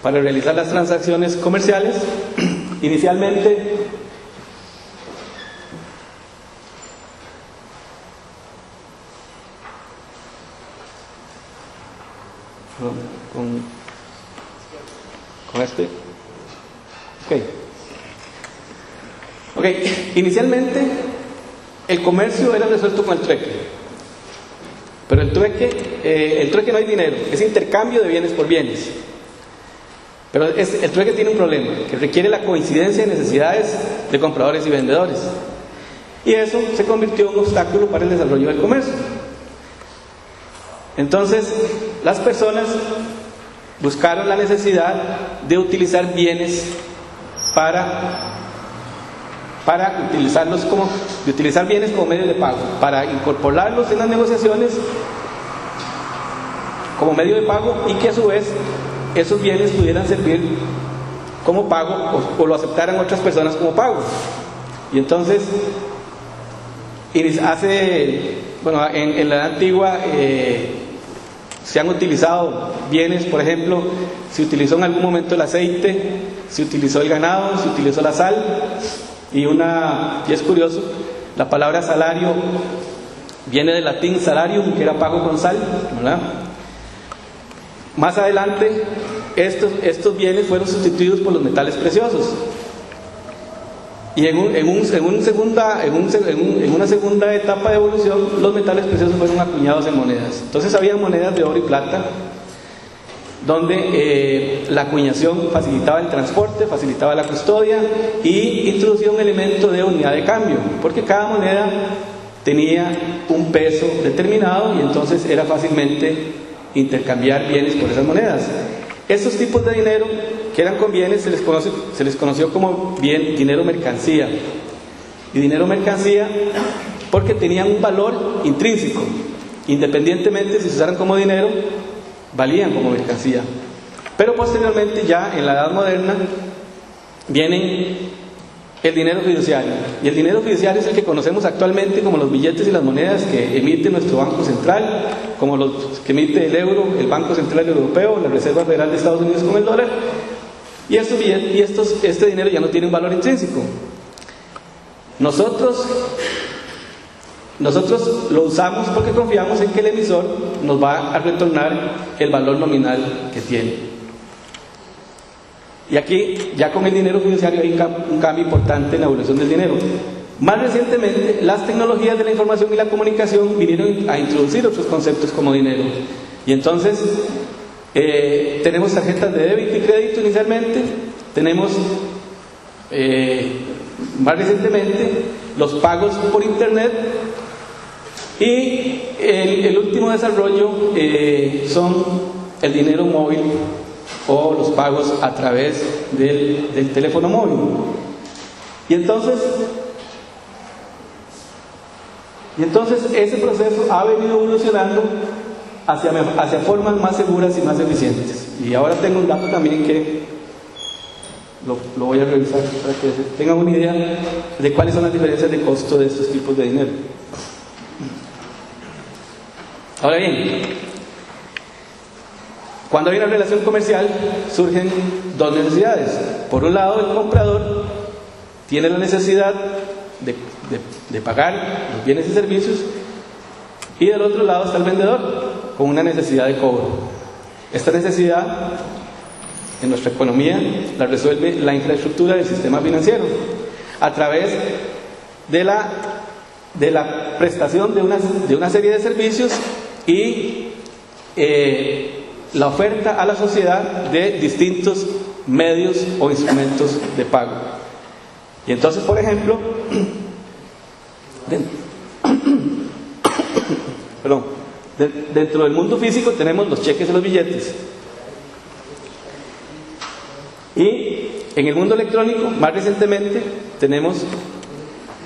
para realizar las transacciones comerciales. Inicialmente, con este. Inicialmente el comercio era resuelto con el trueque, pero el trueque no hay dinero, es intercambio de bienes por bienes. Pero el trueque tiene un problema, que requiere la coincidencia de necesidades de compradores y vendedores, y eso se convirtió en un obstáculo para el desarrollo del comercio. Entonces las personas buscaron la necesidad de utilizar bienes para utilizar bienes como medio de pago, para incorporarlos en las negociaciones como medio de pago, y que a su vez esos bienes pudieran servir como pago o lo aceptaran otras personas como pago. Y entonces en la edad antigua se han utilizado bienes, por ejemplo, se utilizó en algún momento el aceite, se utilizó el ganado, se utilizó la sal, y es curioso, la palabra salario viene del latín salarium, que era pago con sal, ¿verdad? Más adelante estos bienes fueron sustituidos por los metales preciosos, y en una segunda etapa de evolución, los metales preciosos fueron acuñados en monedas. Entonces había monedas de oro y plata, donde la acuñación facilitaba el transporte, facilitaba la custodia y introducía un elemento de unidad de cambio, porque cada moneda tenía un peso determinado y entonces era fácilmente intercambiar bienes por esas monedas. Estos tipos de dinero que eran con bienes se les conoció como dinero mercancía, y dinero mercancía porque tenían un valor intrínseco, independientemente si se usaran como dinero, valían como mercancía. Pero posteriormente, ya en la edad moderna, viene el dinero fiduciario, y el dinero fiduciario es el que conocemos actualmente como los billetes y las monedas que emite nuestro Banco Central, como los que emite el euro, el Banco Central Europeo, la Reserva Federal de Estados Unidos con el dólar, y este dinero ya no tiene un valor intrínseco. Nosotros lo usamos porque confiamos en que el emisor nos va a retornar el valor nominal que tiene. Y aquí, ya con el dinero fiduciario, hay un cambio importante en la evolución del dinero. Más recientemente, las tecnologías de la información y la comunicación vinieron a introducir otros conceptos como dinero. Y entonces, tenemos tarjetas de débito y crédito inicialmente, tenemos más recientemente los pagos por internet, y el último desarrollo son el dinero móvil o los pagos a través del teléfono móvil. Y entonces ese proceso ha venido evolucionando hacia formas más seguras y más eficientes. Y ahora tengo un dato también que lo voy a revisar para que tengan una idea de cuáles son las diferencias de costo de estos tipos de dinero. Ahora bien, cuando hay una relación comercial surgen dos necesidades. Por un lado, el comprador tiene la necesidad de pagar los bienes y servicios, y del otro lado está el vendedor con una necesidad de cobro. Esta necesidad en nuestra economía la resuelve la infraestructura del sistema financiero, a través de la prestación de una serie de servicios y la oferta a la sociedad de distintos medios o instrumentos de pago. Y entonces, por ejemplo, dentro del mundo físico tenemos los cheques y los billetes. Y en el mundo electrónico, más recientemente, tenemos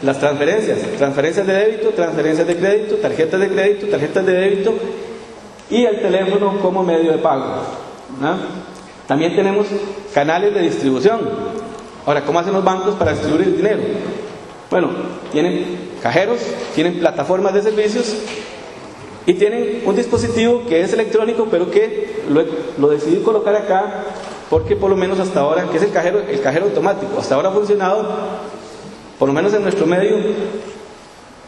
las transferencias de débito, transferencias de crédito, tarjetas de débito y el teléfono como medio de pago, ¿no? También tenemos canales de distribución. Ahora, ¿cómo hacen los bancos para distribuir el dinero? Bueno, tienen cajeros, tienen plataformas de servicios y tienen un dispositivo que es electrónico, pero que lo decidí colocar acá porque por lo menos hasta ahora, que es el cajero automático, hasta ahora ha funcionado, por lo menos en nuestro medio,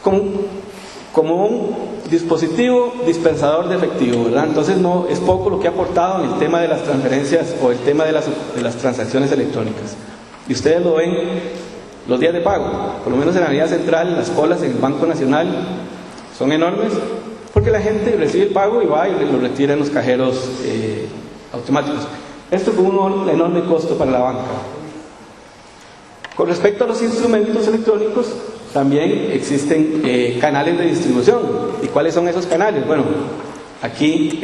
como un dispositivo dispensador de efectivo, ¿verdad? Entonces no es poco lo que ha aportado en el tema de las transferencias o el tema de las transacciones electrónicas. Y ustedes lo ven los días de pago, por lo menos en la Avenida Central, las colas en el Banco Nacional son enormes, porque la gente recibe el pago y va y lo retira en los cajeros automáticos. Esto con un enorme costo para la banca. Con respecto a los instrumentos electrónicos, también existen canales de distribución. ¿Y cuáles son esos canales? Bueno, aquí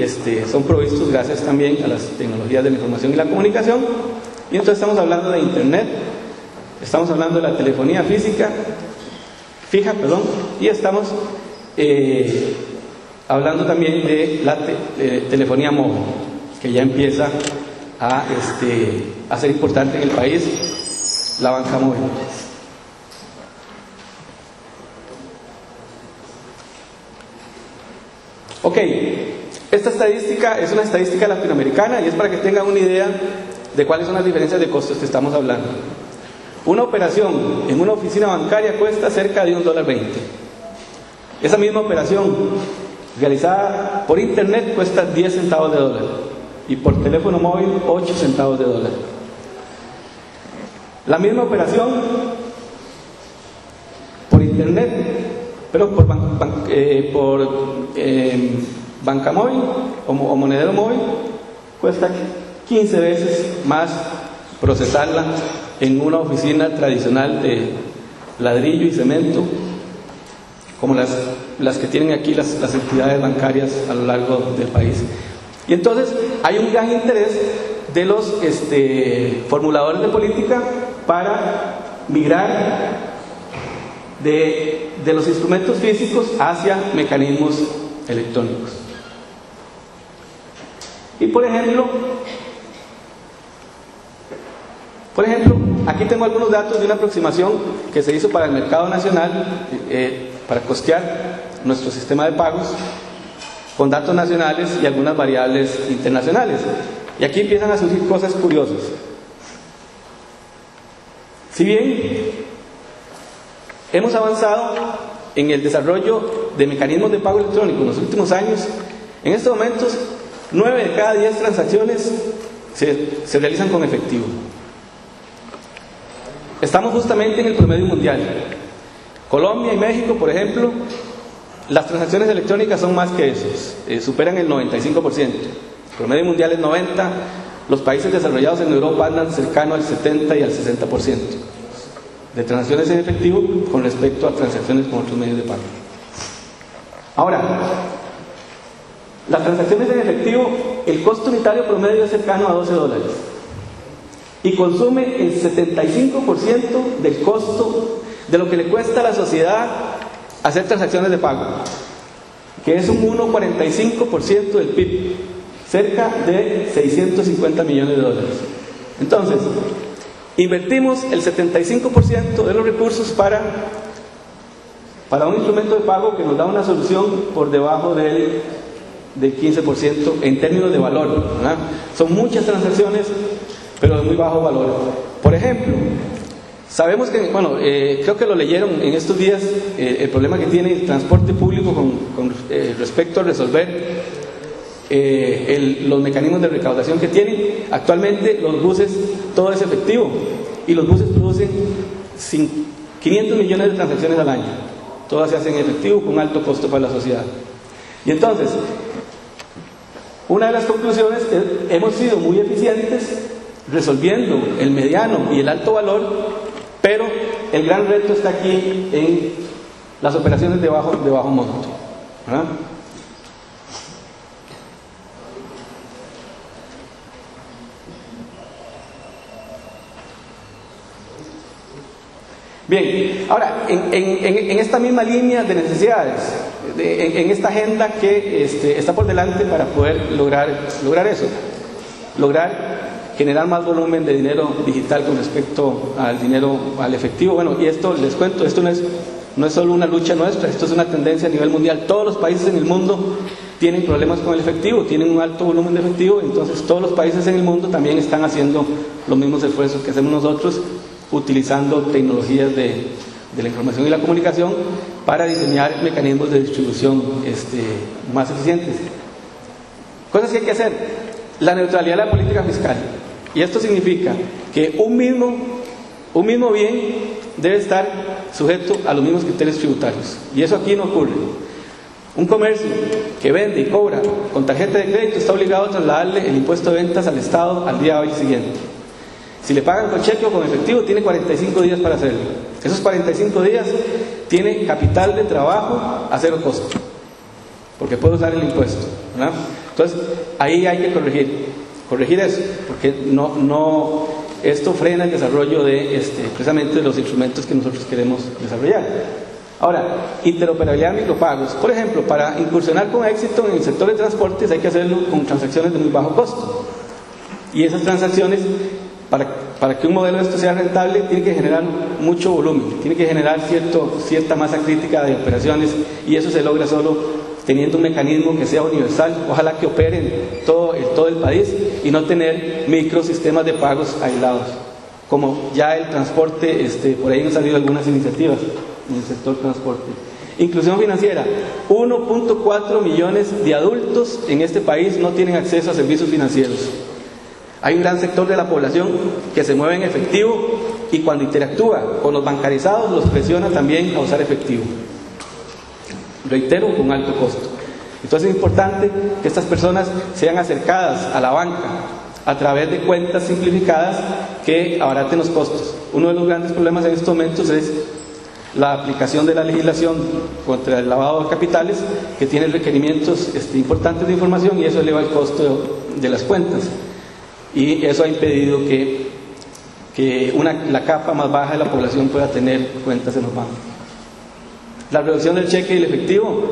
son provistos gracias también a las tecnologías de la información y la comunicación. Y entonces estamos hablando de Internet, estamos hablando de la telefonía fija, y estamos hablando también de la telefonía móvil, que ya empieza a ser importante en el país, la banca móvil. Ok, esta estadística es una estadística latinoamericana y es para que tengan una idea de cuáles son las diferencias de costos que estamos hablando. Una operación en una oficina bancaria cuesta cerca de $1.20. Esa misma operación realizada por internet cuesta 10 centavos de dólar y por teléfono móvil 8 centavos de dólar. La misma operación por internet, pero por banca móvil o monedero móvil, cuesta 15 veces más procesarla en una oficina tradicional de ladrillo y cemento, como las que tienen aquí las entidades bancarias a lo largo del país. Y entonces hay un gran interés de los formuladores de política para migrar de los instrumentos físicos hacia mecanismos electrónicos. Y por ejemplo, aquí tengo algunos datos de una aproximación que se hizo para el mercado nacional, para costear nuestro sistema de pagos, con datos nacionales y algunas variables internacionales. Y aquí empiezan a surgir cosas curiosas. Si bien hemos avanzado en el desarrollo de mecanismos de pago electrónico en los últimos años, en estos momentos 9 de cada 10 transacciones se realizan con efectivo. Estamos justamente en el promedio mundial. Colombia y México, por ejemplo, las transacciones electrónicas son más que esos, superan el 95%. El promedio mundial es 90%, los países desarrollados en Europa andan cercano al 70 y al 60% de transacciones en efectivo con respecto a transacciones con otros medios de pago. Ahora, las transacciones en efectivo, el costo unitario promedio es cercano a $12 y consume el 75% del costo de lo que le cuesta a la sociedad hacer transacciones de pago, que es un 1,45% del PIB, cerca de $650 millones. Entonces, invertimos el 75% de los recursos para un instrumento de pago que nos da una solución por debajo del 15% en términos de valor, ¿verdad? Son muchas transacciones, pero de muy bajo valor. Por ejemplo, sabemos que, creo que lo leyeron en estos días, el problema que tiene el transporte público con respecto a resolver los mecanismos de recaudación que tienen. Actualmente los buses, todo es efectivo, y los buses producen 500 millones de transacciones al año. Todas se hacen en efectivo con alto costo para la sociedad. Y entonces, una de las conclusiones es: hemos sido muy eficientes resolviendo el mediano y el alto valor, pero el gran reto está aquí en las operaciones de bajo monto, ¿verdad? Bien, ahora, en esta misma línea de necesidades, en esta agenda que está por delante para poder lograr eso, lograr generar más volumen de dinero digital con respecto al efectivo. Bueno, y esto les cuento, esto no es solo una lucha nuestra, esto es una tendencia a nivel mundial. Todos los países en el mundo tienen problemas con el efectivo, tienen un alto volumen de efectivo, entonces todos los países en el mundo también están haciendo los mismos esfuerzos que hacemos nosotros, utilizando tecnologías de la información y la comunicación para diseñar mecanismos de distribución más eficientes. Cosas que hay que hacer: la neutralidad de la política fiscal. Y esto significa que un mismo bien debe estar sujeto a los mismos criterios tributarios. Y eso aquí no ocurre. Un comercio que vende y cobra con tarjeta de crédito está obligado a trasladarle el impuesto de ventas al Estado al día siguiente. Si le pagan con cheque o con efectivo, tiene 45 días para hacerlo. Esos 45 días tiene capital de trabajo a cero costo, porque puede usar el impuesto, ¿verdad? Entonces, ahí hay que corregir eso, porque esto frena el desarrollo de precisamente de los instrumentos que nosotros queremos desarrollar. Ahora, interoperabilidad de micropagos. Por ejemplo, para incursionar con éxito en el sector de transportes hay que hacerlo con transacciones de muy bajo costo. Y esas transacciones, para que un modelo de esto sea rentable, tiene que generar mucho volumen, tiene que generar cierta masa crítica de operaciones, y eso se logra solo teniendo un mecanismo que sea universal, ojalá que opere en todo el país, y no tener microsistemas de pagos aislados, como ya el transporte, por ahí han salido algunas iniciativas en el sector transporte. Inclusión financiera: 1.4 millones de adultos en este país no tienen acceso a servicios financieros. Hay un gran sector de la población que se mueve en efectivo y cuando interactúa con los bancarizados los presiona también a usar efectivo. Reitero, con alto costo. Entonces es importante que estas personas sean acercadas a la banca a través de cuentas simplificadas que abaraten los costos. Uno de los grandes problemas en estos momentos es la aplicación de la legislación contra el lavado de capitales, que tiene requerimientos importantes de información, y eso eleva el costo de las cuentas. Y eso ha impedido que la capa más baja de la población pueda tener cuentas en los bancos. La reducción del cheque y el efectivo.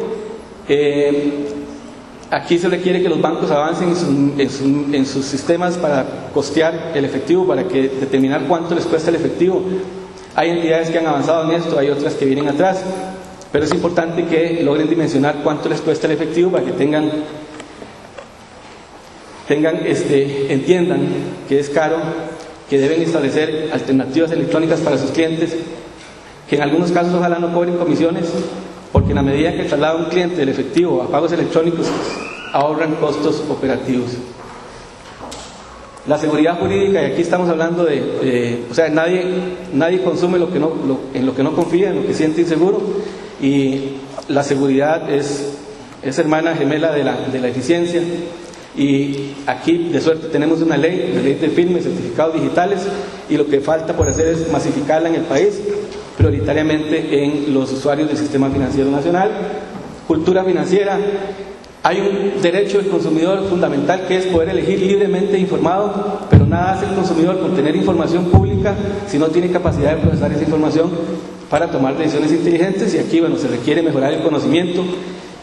Aquí se requiere que los bancos avancen en sus sistemas para costear el efectivo, para determinar cuánto les cuesta el efectivo. Hay entidades que han avanzado en esto, hay otras que vienen atrás, pero es importante que logren dimensionar cuánto les cuesta el efectivo para que entiendan que es caro, que deben establecer alternativas electrónicas para sus clientes, que en algunos casos ojalá no cobren comisiones, porque en la medida que traslada un cliente del efectivo a pagos electrónicos ahorran costos operativos. La seguridad jurídica, y aquí estamos hablando nadie consume en lo que no confía, en lo que siente inseguro, y la seguridad es hermana gemela de la eficiencia. Y aquí de suerte tenemos una ley, la ley de firmes, certificados digitales, y lo que falta por hacer es masificarla en el país, prioritariamente en los usuarios del sistema financiero nacional. Cultura financiera: hay un derecho del consumidor fundamental que es poder elegir libremente informado, pero nada hace el consumidor con tener información pública si no tiene capacidad de procesar esa información para tomar decisiones inteligentes. Y aquí se requiere mejorar el conocimiento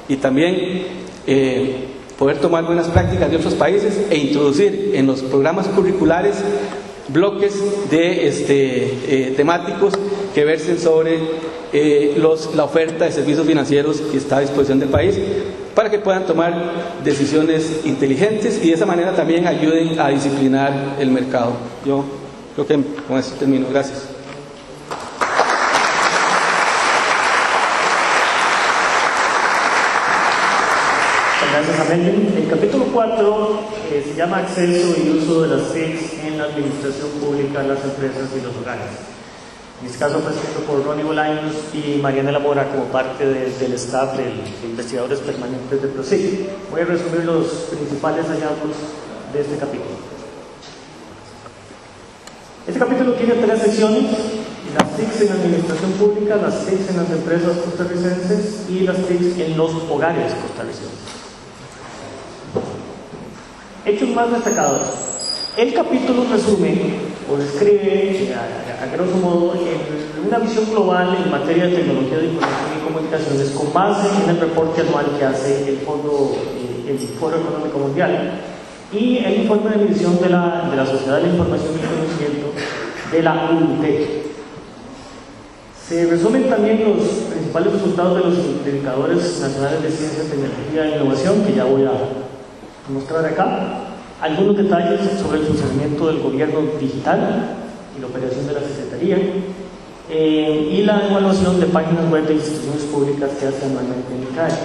y también poder tomar buenas prácticas de otros países e introducir en los programas curriculares bloques de temáticos que versen sobre la oferta de servicios financieros que está a disposición del país, para que puedan tomar decisiones inteligentes y de esa manera también ayuden a disciplinar el mercado. Yo creo que con esto termino. Gracias. Gracias a Melvin. El capítulo 4 se llama Acceso y uso de las TIC en la administración pública, las empresas y los hogares. En este caso fue escrito por Ronnie Bolaños y Mariana Mora como parte del staff de investigadores permanentes de PROSIC. Voy a resumir los principales hallazgos de este capítulo. Este capítulo tiene 3 secciones: las TIC en la administración pública, las TIC en las empresas costarricenses y las TIC en los hogares costarricenses. Hechos más destacados. El capítulo resume o describe a grosso modo una visión global en materia de tecnología de información y comunicaciones con base en el reporte anual que hace el Foro Económico Mundial y el informe de medición de la Sociedad de la Información y el Conocimiento de la UNTEC. Se resumen también los principales resultados de los indicadores nacionales de ciencia, tecnología e innovación, que ya voy a mostrar acá. Algunos detalles sobre el funcionamiento del gobierno digital y la operación de la Secretaría, y la evaluación de páginas web de instituciones públicas que hace anualmente en ICAE,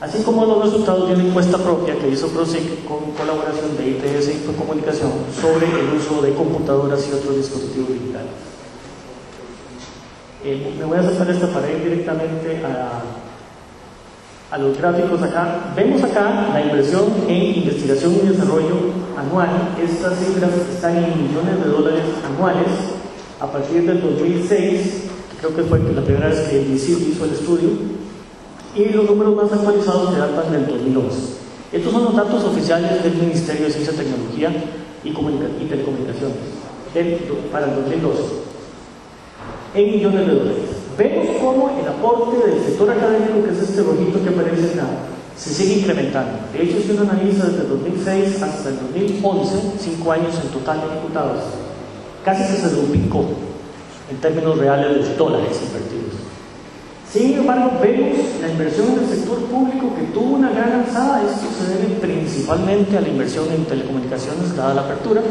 así como los resultados de una encuesta propia que hizo PROSIC con colaboración de ITS e Infocomunicación sobre el uso de computadoras y otros dispositivos digitales. Me voy a saltar esta para ir directamente a los gráficos acá. Vemos acá la inversión en investigación y desarrollo anual. Estas cifras están en millones de dólares anuales a partir del 2006, que creo que fue la primera vez que el DICIT hizo el estudio, y los números más actualizados que datan del 2011. Estos son los datos oficiales del Ministerio de Ciencia, Tecnología y Telecomunicaciones para el 2012, en millones de dólares. Vemos cómo el aporte del sector académico, que es este rojito que aparece acá, se sigue incrementando. De hecho, si uno analiza desde el 2006 hasta el 2011, 5 años en total ejecutados, casi se duplicó en términos reales de dólares invertidos. Sin embargo, vemos la inversión en el sector público que tuvo una gran alzada. Esto se debe principalmente a la inversión en telecomunicaciones dada la apertura,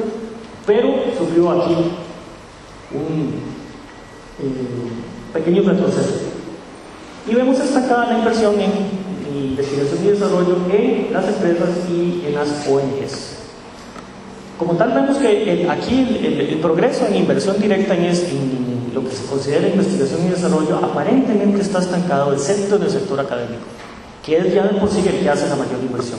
pero sufrió aquí un pequeño retroceso. Y vemos destacada la inversión en investigación y desarrollo en las empresas y en las ONGs. Como tal, vemos que aquí el progreso en inversión directa en lo que se considera investigación y desarrollo aparentemente está estancado, excepto en el sector académico, que es ya de por sí el que hace la mayor inversión.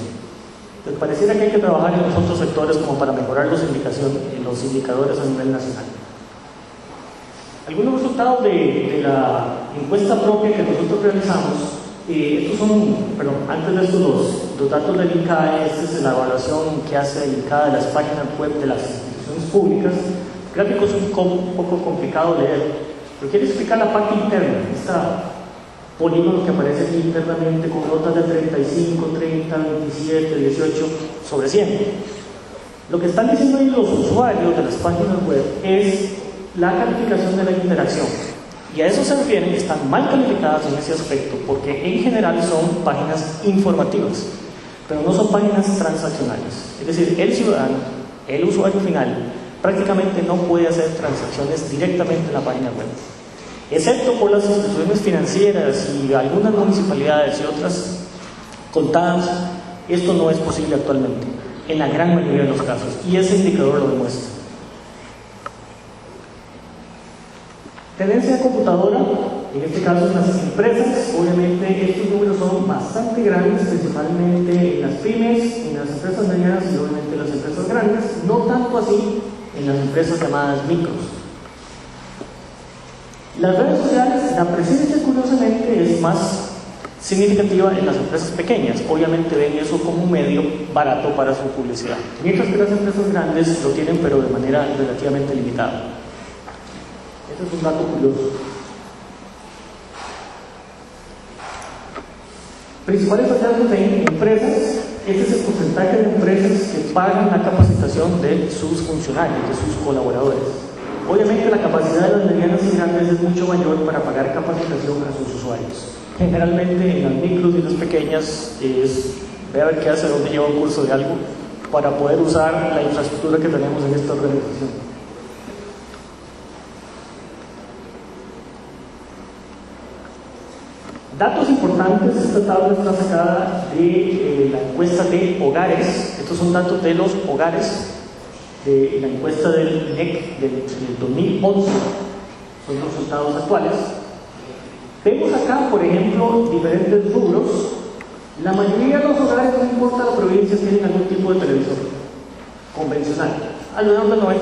Entonces, pareciera que hay que trabajar en los otros sectores como para mejorar los indicadores a nivel nacional. Algunos resultados de la encuesta propia que nosotros realizamos, estos son, antes de estos los datos del INCAE. Esta es la evaluación que hace el INCAE de las páginas web de las instituciones públicas. El gráfico es un poco complicado de leer, pero quiero explicar la parte interna, esta polígono que aparece aquí internamente con notas de 35, 30, 27, 18 sobre 100. Lo que están diciendo ahí los usuarios de las páginas web es la calificación de la interacción, y a eso se refieren que están mal calificadas en ese aspecto, porque en general son páginas informativas, pero no son páginas transaccionales. Es decir, el ciudadano, el usuario final, prácticamente no puede hacer transacciones directamente en la página web, excepto por las instituciones financieras y algunas municipalidades y otras contadas. Esto no es posible actualmente en la gran mayoría de los casos, y ese indicador lo demuestra. Tendencia de computadora, en este caso en las empresas. Obviamente estos números son bastante grandes, principalmente en las pymes, en las empresas medianas y obviamente en las empresas grandes, no tanto así en las empresas llamadas micros. Las redes sociales, la presencia curiosamente es más significativa en las empresas pequeñas. Obviamente ven eso como un medio barato para su publicidad, mientras que las empresas grandes lo tienen, pero de manera relativamente limitada. Este es un dato curioso. Principales hallazgos en empresas. Este es el porcentaje de empresas que pagan la capacitación de sus funcionarios, de sus colaboradores. Obviamente la capacidad de las medianas y grandes es mucho mayor para pagar capacitación a sus usuarios. Generalmente en las micros y las pequeñas ve a ver qué hace, dónde lleva un curso de algo, para poder usar la infraestructura que tenemos en esta organización. Datos importantes, esta tabla está sacada de la encuesta de hogares. Estos son datos de los hogares de la encuesta del INEC del 2011, son los resultados actuales. Vemos acá, por ejemplo, diferentes rubros. La mayoría de los hogares, no importa la provincia, tienen algún tipo de televisor convencional, alrededor del 90%.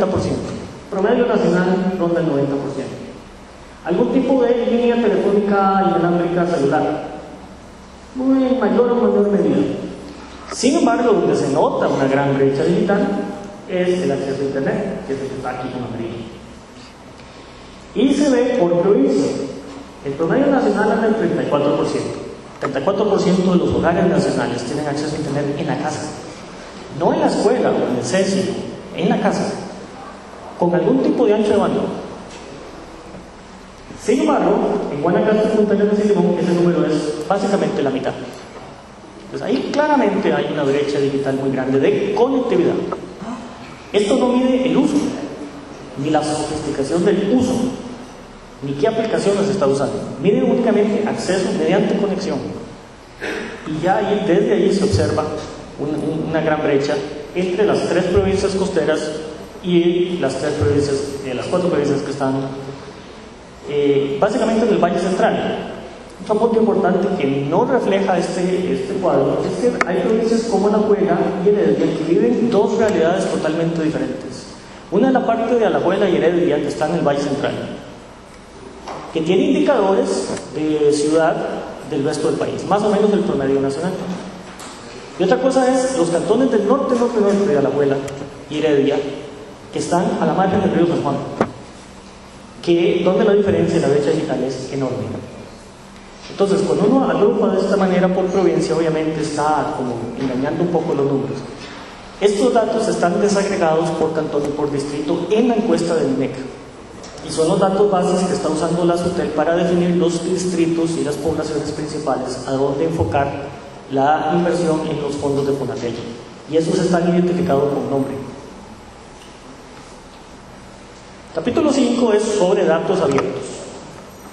Promedio nacional ronda el 90%. Algún tipo de línea telefónica inalámbrica celular, muy en mayor o menor medida. Sin embargo, donde se nota una gran brecha digital es el acceso a Internet, que es el que está aquí con amarillo. Y se ve por provincia. El promedio nacional anda en 34%. 34% de los hogares nacionales tienen acceso a Internet en la casa. No en la escuela o en el CESI, en la casa, con algún tipo de ancho de banda. Sin embargo, en Guanacaste, Punta Arenas y Limón, ese número es básicamente la mitad. Entonces ahí claramente hay una brecha digital muy grande de conectividad. Esto no mide el uso, ni la sofisticación del uso, ni qué aplicaciones se está usando. Mide únicamente acceso mediante conexión. Y ya ahí, desde ahí se observa una gran brecha entre las 3 provincias costeras y las 4 provincias que están básicamente en el Valle Central. Un punto importante que no refleja este cuadro es que hay provincias como Alajuela y Heredia que viven dos realidades totalmente diferentes. Una es la parte de Alajuela y Heredia que está en el Valle Central, que tiene indicadores de ciudad del resto del país, más o menos el promedio nacional. Y otra cosa es los cantones del norte de Alajuela y Heredia, que están a la margen del río San Juan, donde la diferencia y la brecha digital es enorme. Entonces, cuando uno agrupa de esta manera por provincia, obviamente está como engañando un poco los números. Estos datos están desagregados por cantón y por distrito en la encuesta del INEC. Y son los datos bases que está usando la SUTEL para definir los distritos y las poblaciones principales a donde enfocar la inversión en los fondos de Fonatel. Y esos están identificados con nombre. Capítulo 5 es sobre datos abiertos,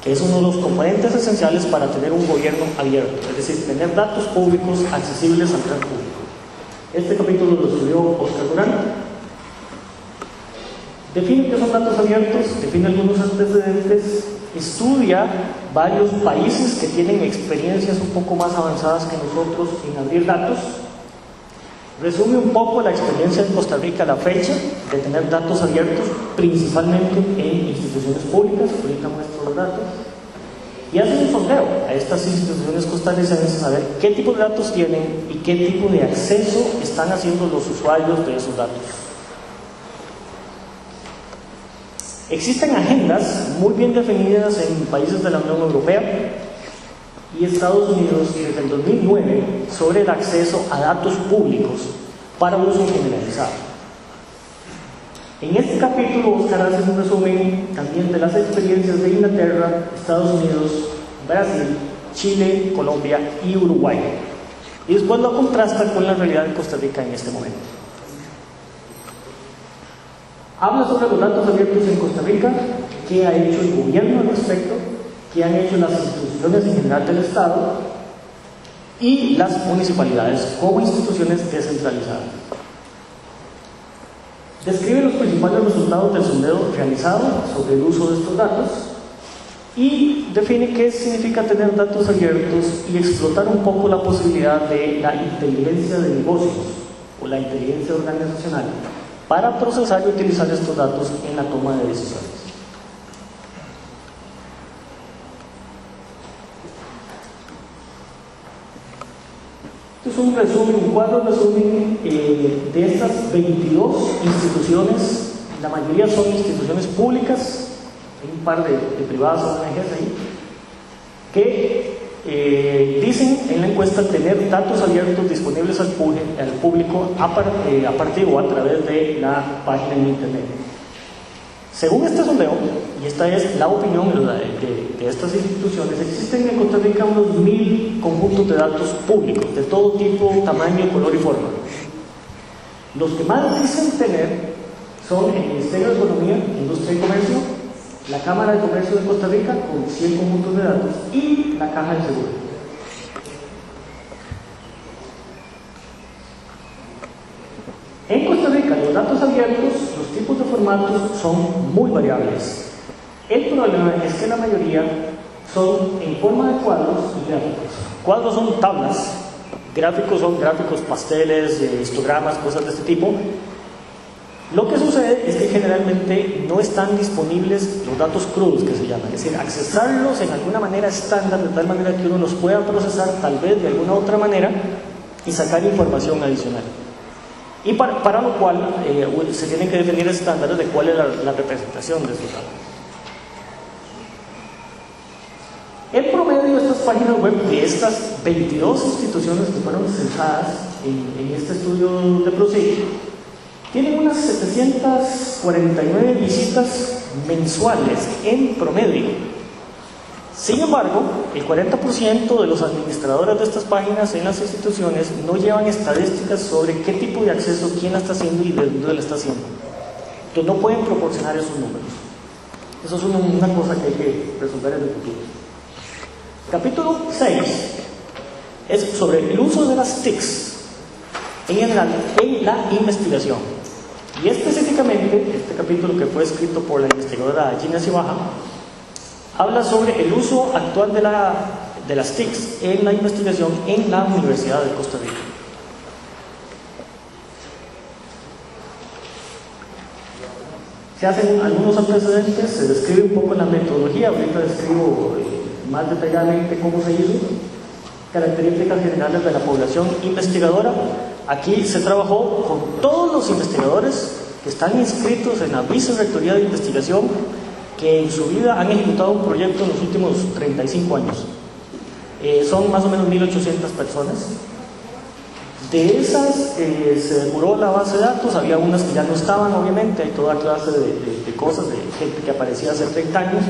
que es uno de los componentes esenciales para tener un gobierno abierto, es decir, tener datos públicos accesibles al gran público. Este capítulo lo estudió Oscar Durán. Define qué son datos abiertos, define algunos antecedentes, estudia varios países que tienen experiencias un poco más avanzadas que nosotros en abrir datos. Resume un poco la experiencia en Costa Rica a la fecha de tener datos abiertos, principalmente en instituciones públicas, ahorita muestro los datos, y hace un sondeo a estas instituciones costarricenses a ver qué tipo de datos tienen y qué tipo de acceso están haciendo los usuarios de esos datos. Existen agendas muy bien definidas en países de la Unión Europea y Estados Unidos desde el 2009 sobre el acceso a datos públicos para uso generalizado. En este capítulo, Oscar hace un resumen también de las experiencias de Inglaterra, Estados Unidos, Brasil, Chile, Colombia y Uruguay. Y después lo contrasta con la realidad de Costa Rica en este momento. Habla sobre los datos abiertos en Costa Rica, qué ha hecho el gobierno al respecto, qué han hecho las instituciones en general del Estado y las municipalidades como instituciones descentralizadas. Describe los principales resultados del sondeo realizado sobre el uso de estos datos y define qué significa tener datos abiertos y explotar un poco la posibilidad de la inteligencia de negocios o la inteligencia organizacional para procesar y utilizar estos datos en la toma de decisiones. Este es un resumen, un cuadro resumen de estas 22 instituciones. La mayoría son instituciones públicas, hay un par de privadas o ONGs ahí, que dicen en la encuesta tener datos abiertos disponibles al público a partir o a través de la página en internet. Según este sondeo, y esta es la opinión de estas instituciones, existen en Costa Rica unos 1000 conjuntos de datos públicos de todo tipo, tamaño, color y forma. Los que más dicen tener son el Ministerio de Economía, Industria y Comercio, la Cámara de Comercio de Costa Rica con 100 conjuntos de datos y la Caja del Seguro. En Costa Rica, los datos abiertos, los tipos de formatos son muy variables. El problema es que la mayoría son en forma de cuadros y gráficos. Cuadros son tablas, gráficos son gráficos, pasteles, histogramas, cosas de este tipo. Lo que sucede es que generalmente no están disponibles los datos crudos, que se llaman, es decir, accesarlos en alguna manera estándar, de tal manera que uno los pueda procesar tal vez de alguna otra manera y sacar información adicional. Y para lo cual se tienen que definir estándares de cuál es la representación de esos datos. El promedio de estas páginas web, de estas 22 instituciones que fueron censadas en este estudio de PROSIG, tienen unas 749 visitas mensuales en promedio. Sin embargo, el 40% de los administradores de estas páginas en las instituciones no llevan estadísticas sobre qué tipo de acceso, quién la está haciendo y de dónde la está haciendo. Entonces no pueden proporcionar esos números. Eso es una cosa que hay que resolver en el futuro. Capítulo 6 es sobre el uso de las TICs en general en la investigación. Y específicamente, este capítulo que fue escrito por la investigadora Gina Cibaja, habla sobre el uso actual de las TICs en la investigación en la Universidad de Costa Rica. Se hacen algunos antecedentes, se describe un poco la metodología, ahorita describo más detalladamente cómo se hizo, características generales de la población investigadora. Aquí se trabajó con todos los investigadores que están inscritos en la Vicerrectoría de Investigación, que en su vida han ejecutado un proyecto en los últimos 35 años. Son más o menos 1.800 personas. De esas se depuró la base de datos, había unas que ya no estaban, obviamente, hay toda clase de cosas, de gente que aparecía hace 30 años.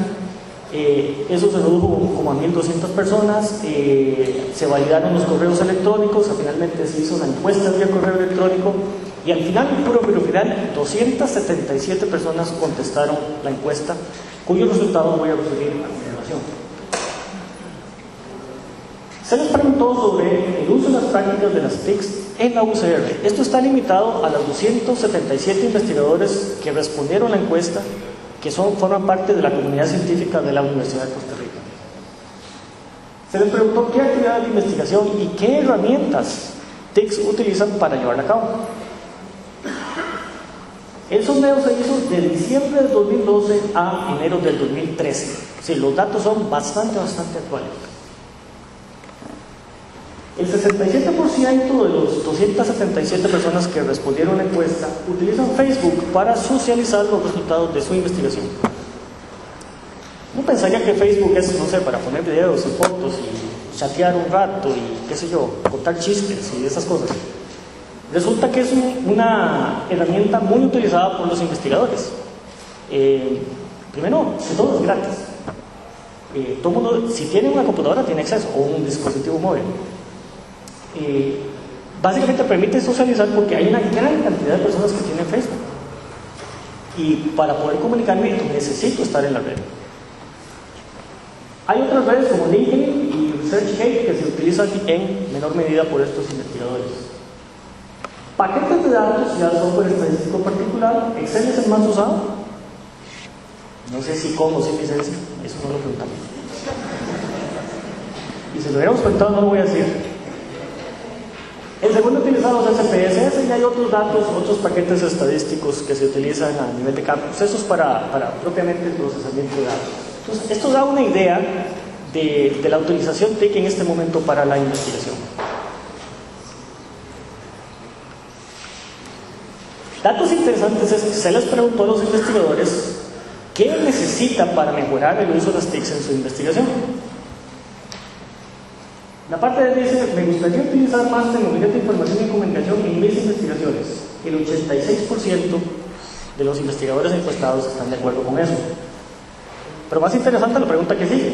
Eso se redujo como a 1.200 personas, se validaron los correos electrónicos, finalmente se hizo una encuesta vía correo electrónico y al final, puro final, 277 personas contestaron la encuesta, cuyos resultados voy a referir a continuación. Se les preguntó sobre el uso de las prácticas de las TICs en la UCR. Esto está limitado a los 277 investigadores que respondieron la encuesta, que forman parte de la comunidad científica de la Universidad de Costa Rica. Se les preguntó qué actividades de investigación y qué herramientas TICs utilizan para llevarla a cabo. El sondeo se hizo de diciembre del 2012 a enero del 2013. Sí, los datos son bastante actuales. El 67% de los 277 personas que respondieron a la encuesta utilizan Facebook para socializar los resultados de su investigación. Uno pensaría que Facebook es, no sé, para poner videos y fotos y chatear un rato y qué sé yo, contar chistes y esas cosas. Resulta que es una herramienta muy utilizada por los investigadores. Primero, todo es gratis. Todo el mundo, si tiene una computadora, tiene acceso, o un dispositivo móvil. Básicamente permite socializar porque hay una gran cantidad de personas que tienen Facebook. Y para poder comunicarme, necesito estar en la red. Hay otras redes como LinkedIn y ResearchGate que se utilizan en menor medida por estos investigadores. Paquetes de datos y al software estadístico particular. ¿Excel es el más usado? No sé si con o sin licencia, eso no lo preguntamos. Y si lo hubiéramos preguntado, no lo voy a decir. El segundo utilizado es SPSS y hay otros datos, otros paquetes estadísticos que se utilizan a nivel de campus. Eso es para propiamente el procesamiento de datos. Entonces, esto da una idea de la utilización TIC en este momento para la investigación. Datos interesantes es que se les preguntó a los investigadores qué necesitan para mejorar el uso de las TICs en su investigación. La parte de dice, me gustaría utilizar más tecnologías de información y comunicación en mis investigaciones. El 86% de los investigadores encuestados están de acuerdo con eso. Pero más interesante la pregunta que sigue.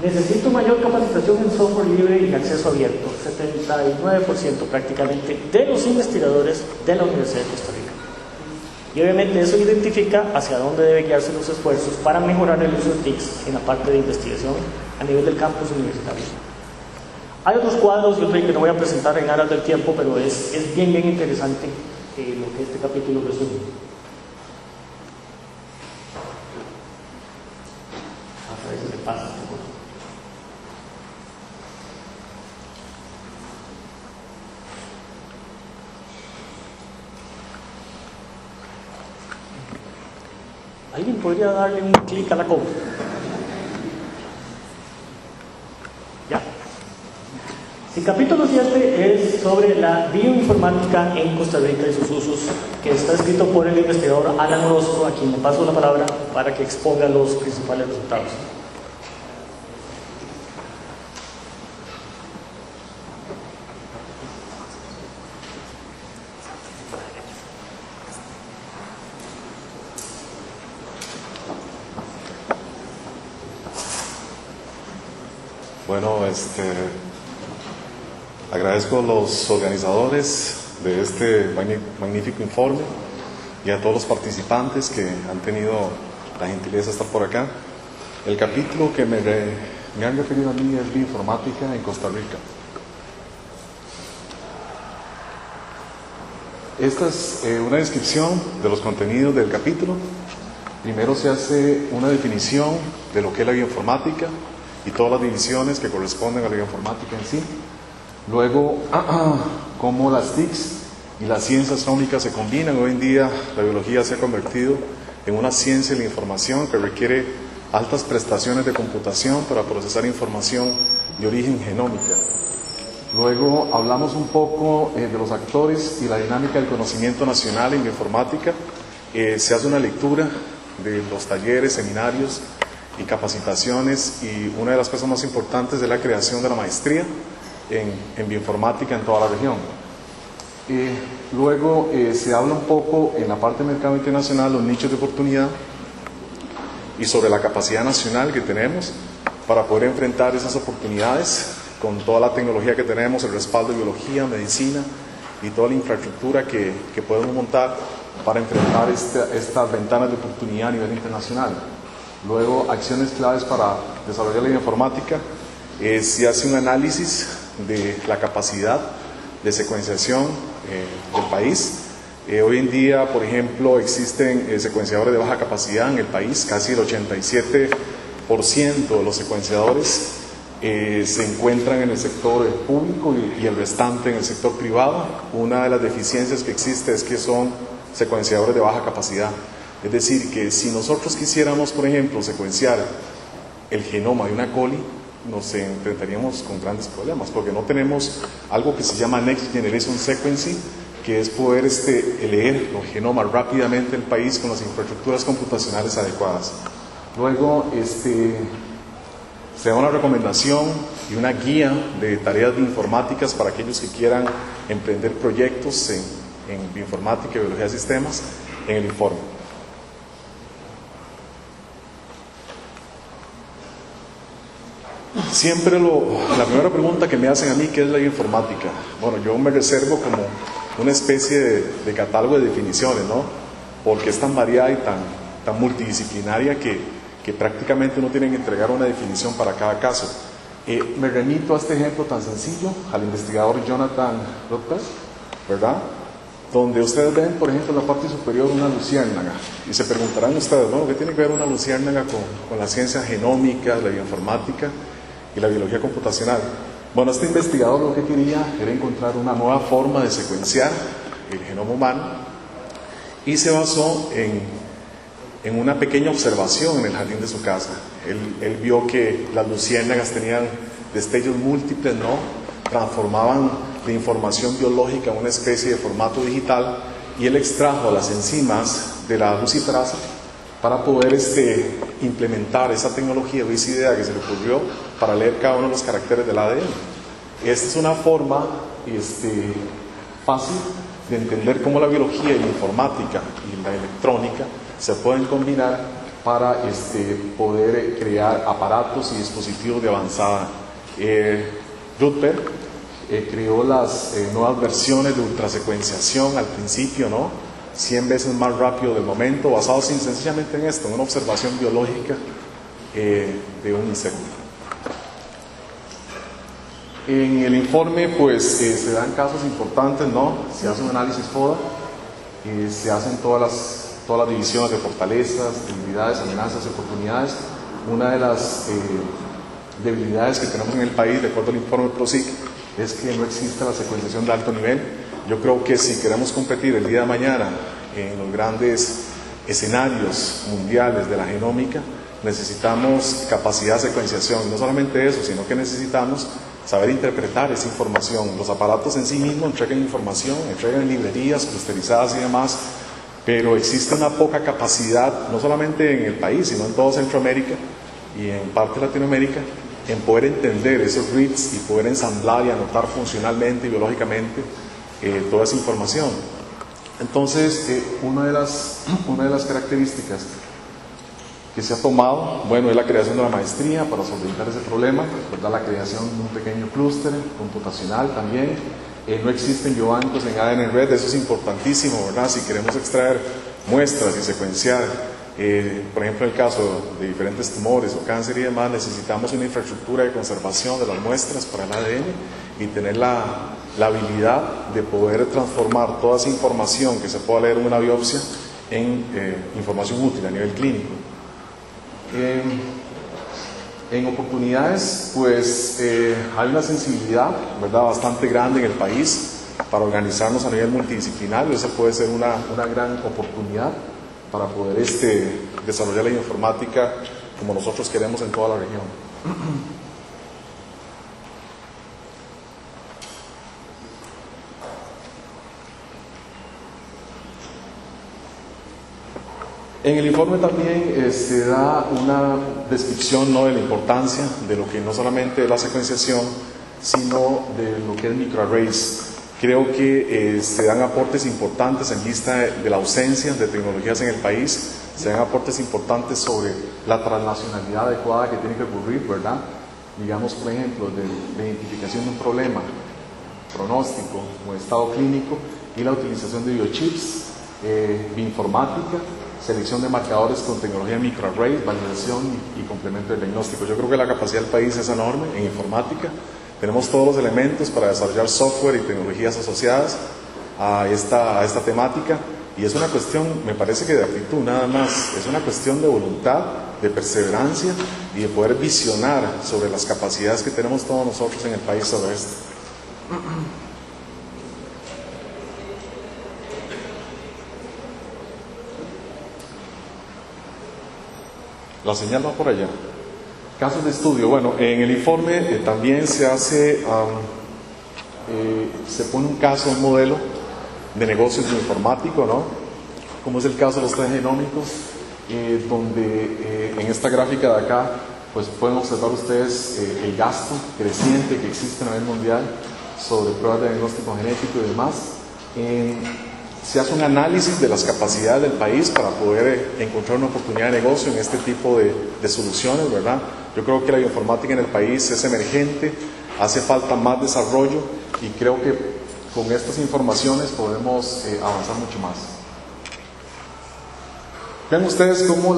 Necesito mayor capacitación en software libre y acceso abierto. 79% prácticamente de los investigadores de la Universidad de Costa Rica. Y obviamente eso identifica hacia dónde deben guiarse los esfuerzos para mejorar el uso de TICs en la parte de investigación a nivel del campus universitario. Hay otros cuadros, yo creo que no voy a presentar en aras del tiempo, pero es bien interesante lo que este capítulo resume. A veces se pasa. ¿Alguien podría darle un clic a la compra? Ya. El capítulo 7 es sobre la bioinformática en Costa Rica y sus usos, que está escrito por el investigador Alan Orozco, a quien le paso la palabra para que exponga los principales resultados. Bueno, agradezco a los organizadores de este magnífico informe y a todos los participantes que han tenido la gentileza de estar por acá. El capítulo que me han referido a mí es bioinformática en Costa Rica. Esta es una descripción de los contenidos del capítulo. Primero se hace una definición de lo que es la bioinformática y todas las divisiones que corresponden a la bioinformática en sí. Luego, cómo las TICs y las ciencias astronómicas se combinan. Hoy en día la biología se ha convertido en una ciencia de la información que requiere altas prestaciones de computación para procesar información de origen genómica. Luego hablamos un poco de los actores y la dinámica del conocimiento nacional en bioinformática. Se hace una lectura de los talleres, seminarios y capacitaciones, y una de las cosas más importantes es la creación de la maestría en bioinformática en toda la región. Luego se habla un poco en la parte del mercado internacional, los nichos de oportunidad y sobre la capacidad nacional que tenemos para poder enfrentar esas oportunidades con toda la tecnología que tenemos, el respaldo de biología, medicina y toda la infraestructura que podemos montar para enfrentar estas ventanas de oportunidad a nivel internacional. Luego, acciones claves para desarrollar la bioinformática. Se hace un análisis de la capacidad de secuenciación del país. Hoy en día, por ejemplo, existen secuenciadores de baja capacidad en el país. Casi el 87% de los secuenciadores se encuentran en el sector público y el restante en el sector privado. Una de las deficiencias que existe es que son secuenciadores de baja capacidad. Es decir, que si nosotros quisiéramos, por ejemplo, secuenciar el genoma de una coli, nos enfrentaríamos con grandes problemas, porque no tenemos algo que se llama Next Generation Sequencing, que es poder leer los genomas rápidamente en el país con las infraestructuras computacionales adecuadas. Luego, se da una recomendación y una guía de tareas bioinformáticas para aquellos que quieran emprender proyectos en bioinformática y biología de sistemas en el informe. Siempre la primera pregunta que me hacen a mí, ¿qué es la bioinformática? Bueno, yo me reservo como una especie de catálogo de definiciones, ¿no? Porque es tan variada y tan multidisciplinaria que prácticamente uno tiene que entregar una definición para cada caso. Me remito a este ejemplo tan sencillo, al investigador Jonathan Rutherford, ¿verdad? Donde ustedes ven, por ejemplo, en la parte superior una luciérnaga. Y se preguntarán ustedes, bueno, ¿qué tiene que ver una luciérnaga con la ciencia genómica, la bioinformática y la biología computacional? Bueno, este investigador lo que quería era encontrar una nueva forma de secuenciar el genoma humano y se basó en una pequeña observación en el jardín de su casa. Él vio que las luciérnagas tenían destellos múltiples, ¿no? Transformaban la información biológica en una especie de formato digital, y él extrajo las enzimas de la luciferasa para poder implementar esa tecnología o esa idea que se le ocurrió para leer cada uno de los caracteres del ADN. Esta es una forma fácil de entender cómo la biología y la informática y la electrónica se pueden combinar para poder crear aparatos y dispositivos de avanzada. Rutherford creó las nuevas versiones de ultrasecuenciación al principio, ¿no? 100 veces más rápido del momento, basado sencillamente en esto, en una observación biológica de un insecto. En el informe pues se dan casos importantes, ¿no? Se hace un análisis FODA, se hacen todas las divisiones de fortalezas, debilidades, amenazas y oportunidades. Una de las debilidades que tenemos en el país, de acuerdo al informe PROSIC, es que no existe la secuenciación de alto nivel. Yo creo que si queremos competir el día de mañana en los grandes escenarios mundiales de la genómica, necesitamos capacidad de secuenciación. No solamente eso, sino que necesitamos saber interpretar esa información. Los aparatos en sí mismos entregan información, entregan librerías clusterizadas y demás, pero existe una poca capacidad, no solamente en el país, sino en toda Centroamérica y en parte de Latinoamérica, en poder entender esos reads y poder ensamblar y anotar funcionalmente y biológicamente toda esa información. Entonces, una de las características que se ha tomado, bueno, es la creación de la maestría para solventar ese problema, ¿verdad? La creación de un pequeño clúster computacional también. No existen biobancos en ADN red, eso es importantísimo, ¿verdad? Si queremos extraer muestras y secuenciar, por ejemplo, en el caso de diferentes tumores o cáncer y demás, necesitamos una infraestructura de conservación de las muestras para el ADN y tener la habilidad de poder transformar toda esa información que se pueda leer en una biopsia en información útil a nivel clínico. En oportunidades, pues hay una sensibilidad, ¿verdad?, bastante grande en el país para organizarnos a nivel multidisciplinario. Esa puede ser una gran oportunidad para poder desarrollar la informática como nosotros queremos en toda la región. En el informe también se da una descripción, ¿no?, de la importancia de lo que no solamente es la secuenciación, sino de lo que es microarrays. Creo que se dan aportes importantes en vista de la ausencia de tecnologías en el país, se dan aportes importantes sobre la transnacionalidad adecuada que tiene que ocurrir, ¿verdad? Digamos, por ejemplo, de la identificación de un problema, pronóstico o estado clínico, y la utilización de biochips, bioinformática, selección de marcadores con tecnología microarrays, validación y complemento de diagnóstico. Yo creo que la capacidad del país es enorme en informática. Tenemos todos los elementos para desarrollar software y tecnologías asociadas a esta temática, y es una cuestión, me parece que de actitud nada más, es una cuestión de voluntad, de perseverancia y de poder visionar sobre las capacidades que tenemos todos nosotros en el país sobre esto. La señal va por allá. Casos de estudio. Bueno, en el informe también se hace, se pone un caso, un modelo de negocios bioinformático, ¿no? Como es el caso de los test genómicos, donde en esta gráfica de acá, pues pueden observar ustedes el gasto creciente que existe a nivel mundial sobre pruebas de diagnóstico genético y demás. Se hace un análisis de las capacidades del país para poder encontrar una oportunidad de negocio en este tipo de soluciones, ¿verdad? Yo creo que la bioinformática en el país es emergente, hace falta más desarrollo y creo que con estas informaciones podemos avanzar mucho más. Vean ustedes cómo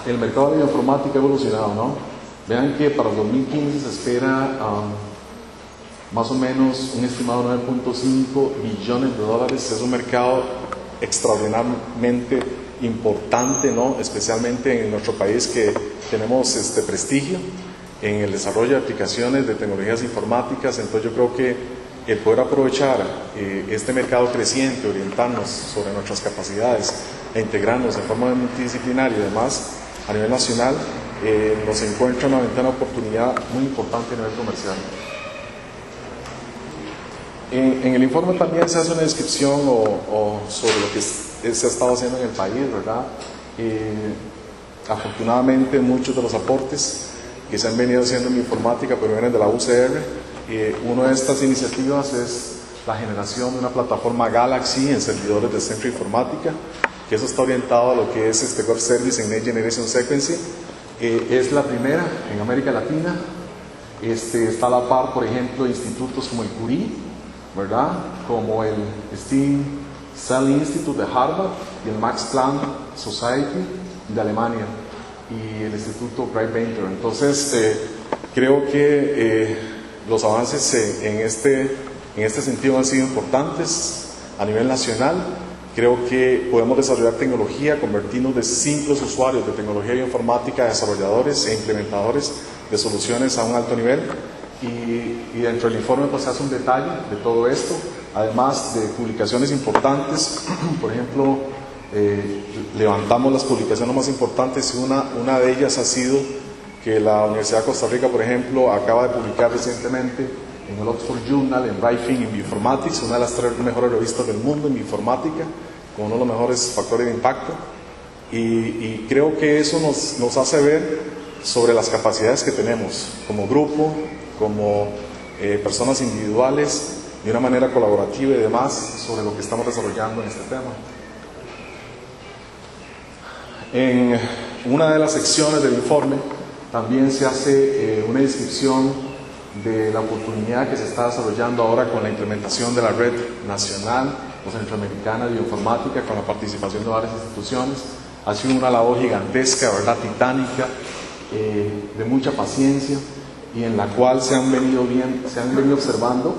el mercado de bioinformática ha evolucionado, ¿no? Vean que para el 2015 se espera más o menos un estimado de 9.5 billones de dólares. Es un mercado extraordinariamente importante, ¿no? Especialmente en nuestro país, que tenemos prestigio en el desarrollo de aplicaciones de tecnologías informáticas. Entonces yo creo que el poder aprovechar este mercado creciente, orientarnos sobre nuestras capacidades e integrarnos de forma multidisciplinaria y demás a nivel nacional, nos encuentra una ventana de oportunidad muy importante a nivel comercial. En el informe también se hace una descripción sobre lo que se ha estado haciendo en el país, ¿verdad? Afortunadamente muchos de los aportes que se han venido haciendo en informática provienen de la UCR. Una de estas iniciativas es la generación de una plataforma Galaxy en servidores del Centro de Informática, que eso está orientado a lo que es Web Service en Next Generation Sequencing. Es la primera en América Latina. Está a la par, por ejemplo, institutos como el Curie, ¿verdad? Como el STEAM Salk Institute de Harvard y el Max Planck Society de Alemania y el Instituto Wright Painter. Entonces, creo que los avances en este sentido han sido importantes a nivel nacional. Creo que podemos desarrollar tecnología, convertirnos de simples usuarios de tecnología informática a desarrolladores e implementadores de soluciones a un alto nivel. Y dentro del informe pues se hace un detalle de todo esto, además de publicaciones importantes. Por ejemplo, levantamos las publicaciones más importantes y una de ellas ha sido que la Universidad de Costa Rica, por ejemplo, acaba de publicar recientemente en el Oxford Journal, en Writing in Bioinformatics, una de las 3 mejores revistas del mundo en bioinformática, con uno de los mejores factores de impacto. Y creo que eso nos hace ver sobre las capacidades que tenemos como grupo, como personas individuales, de una manera colaborativa y demás, sobre lo que estamos desarrollando en este tema. En una de las secciones del informe también se hace una descripción de la oportunidad que se está desarrollando ahora con la implementación de la Red Nacional o Centroamericana de Bioinformática, con la participación de varias instituciones. Ha sido una labor gigantesca, ¿verdad?, titánica, de mucha paciencia, y en la cual se han venido observando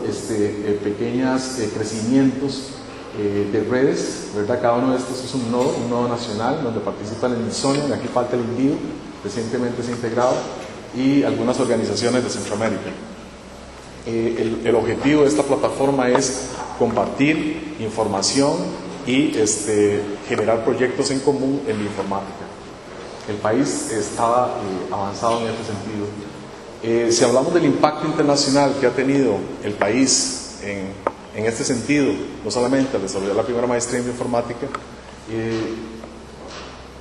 pequeños crecimientos de redes, ¿verdad? Cada uno de estos es un nodo nacional donde participa el Insomnia, y aquí falta el INDIO, recientemente se ha integrado, y algunas organizaciones de Centroamérica. El objetivo de esta plataforma es compartir información y generar proyectos en común en la informática. El país está avanzado en este sentido. Si hablamos del impacto internacional que ha tenido el país en este sentido, no solamente al desarrollar la primera maestría en bioinformática,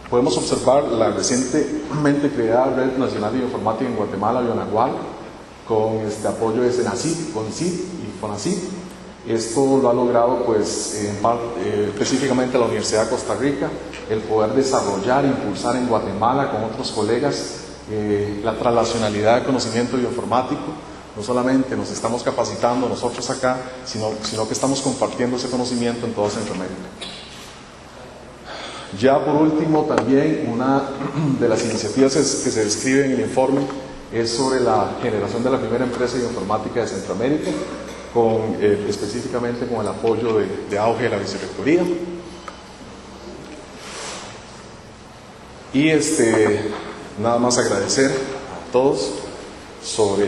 podemos observar la recientemente creada Red Nacional de Bioinformática en Guatemala, Bionagual, con apoyo de CENACYT, CONCYT y FONACYT. Esto lo ha logrado pues, específicamente la Universidad de Costa Rica, el poder desarrollar e impulsar en Guatemala con otros colegas la translacionalidad de conocimiento bioinformático. No solamente nos estamos capacitando nosotros acá, sino que estamos compartiendo ese conocimiento en toda Centroamérica. Ya por último, también una de las iniciativas que se describe en el informe es sobre la generación de la primera empresa de bioinformática de Centroamérica, específicamente con el apoyo de AUGE de la Vicerrectoría. Y nada más agradecer a todos sobre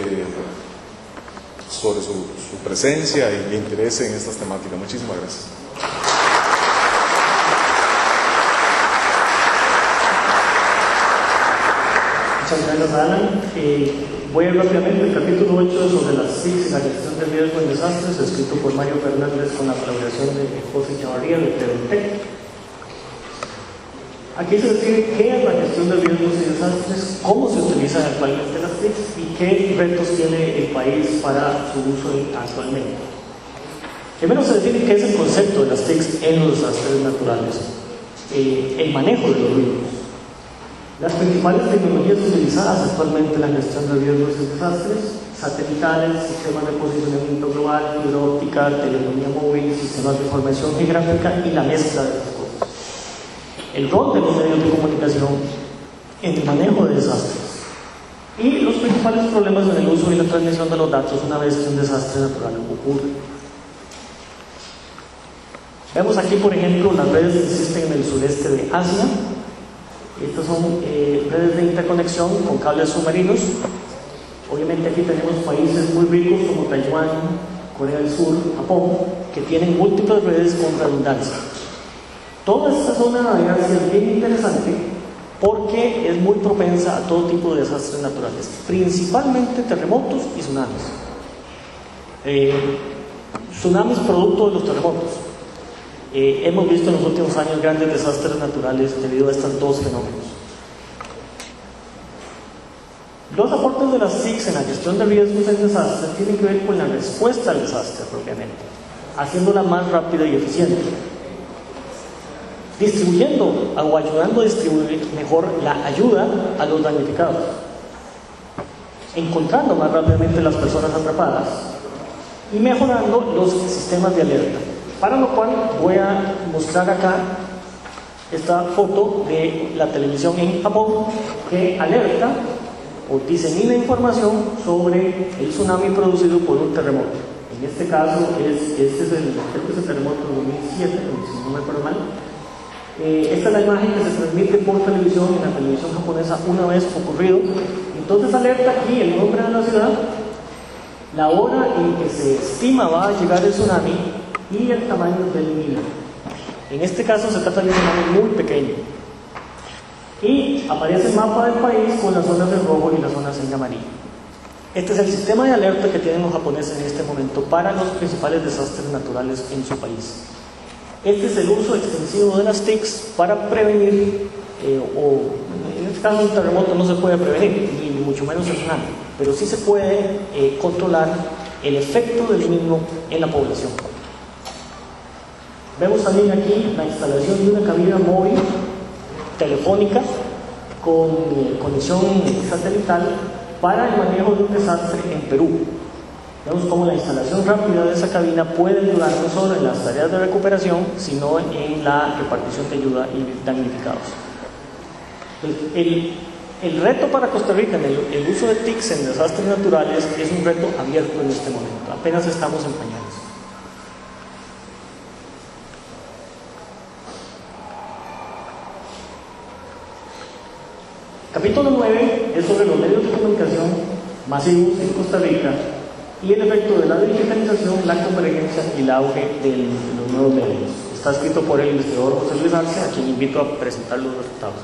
su presencia y interés en estas temáticas. Muchísimas gracias. Muchas gracias, Alan. Voy a ir rápidamente el capítulo 8 sobre las TICs y la gestión de riesgo en desastres, escrito por Mario Fernández con la colaboración de José Chavarría de Preventec. Aquí se describe qué es la gestión de riesgos y desastres, cómo se utilizan actualmente las TICs y qué retos tiene el país para su uso actualmente. Primero se define qué es el concepto de las TICs en los desastres naturales, el manejo de los riesgos. Las principales tecnologías utilizadas actualmente en la gestión de riesgos y desastres: satelitales, sistemas de posicionamiento global, fibra óptica, telefonía móvil, sistemas de información geográfica y la mezcla de las cosas. El rol de los medios de comunicación en el manejo de desastres y los principales problemas en el uso y la transmisión de los datos una vez que un desastre natural ocurre. Vemos aquí, por ejemplo, las redes que existen en el sureste de Asia. Estas son redes de interconexión con cables submarinos. Obviamente aquí tenemos países muy ricos como Taiwán, Corea del Sur, Japón, que tienen múltiples redes con redundancia. Toda esta zona de Asia es bien interesante porque es muy propensa a todo tipo de desastres naturales, principalmente terremotos y tsunamis. Tsunamis producto de los terremotos. Hemos visto en los últimos años grandes desastres naturales debido a estos dos fenómenos. Los aportes de las TICs en la gestión de riesgos en desastres tienen que ver con la respuesta al desastre propiamente, haciéndola más rápida y eficiente, distribuyendo o ayudando a distribuir mejor la ayuda a los damnificados, encontrando más rápidamente las personas atrapadas y mejorando los sistemas de alerta. Para lo cual voy a mostrar acá esta foto de la televisión en Japón que alerta o disemina información sobre el tsunami producido por un terremoto. En este caso, este es el terremoto de 2007, si no me acuerdo mal. Esta es la imagen que se transmite por televisión en la televisión japonesa una vez ocurrido. Entonces alerta aquí el nombre de la ciudad, la hora en que se estima va a llegar el tsunami y el tamaño del Nilo. En este caso se trata de un tsunami muy pequeño. Y aparece el mapa del país con las zonas en rojo y las zonas en amarillo. Este es el sistema de alerta que tienen los japoneses en este momento para los principales desastres naturales en su país. Este es el uso extensivo de las TICs para prevenir, en este caso un terremoto no se puede prevenir, ni mucho menos el tsunami, pero sí se puede controlar el efecto del mismo en la población. Vemos también aquí la instalación de una cabina móvil telefónica con conexión satelital para el manejo de un desastre en Perú. Vemos cómo la instalación rápida de esa cabina puede ayudar no solo en las tareas de recuperación, sino en la repartición de ayuda y damnificados. El reto para Costa Rica en el uso de TICs en desastres naturales es un reto abierto en este momento. Apenas estamos en pañales. Capítulo 9 es sobre los medios de comunicación masivos en Costa Rica y el efecto de la digitalización, la convergencia y el auge de los nuevos medios. Está escrito por el investigador José Luis Arce, a quien invito a presentar los resultados.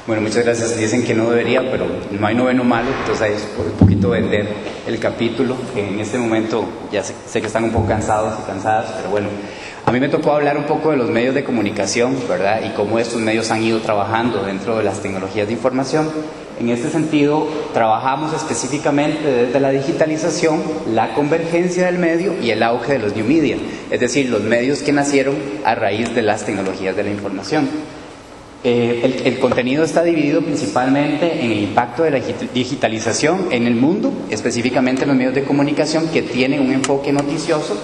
Bueno, muchas gracias. Dicen que no debería, pero no hay noveno malo, entonces ahí es por un poquito vender el capítulo. En este momento ya sé que están un poco cansados y cansadas, pero bueno, a mí me tocó hablar un poco de los medios de comunicación, ¿verdad? Y cómo estos medios han ido trabajando dentro de las tecnologías de información. En este sentido, trabajamos específicamente desde la digitalización, la convergencia del medio y el auge de los new media, es decir, los medios que nacieron a raíz de las tecnologías de la información. El contenido está dividido principalmente en el impacto de la digitalización en el mundo, específicamente en los medios de comunicación que tienen un enfoque noticioso.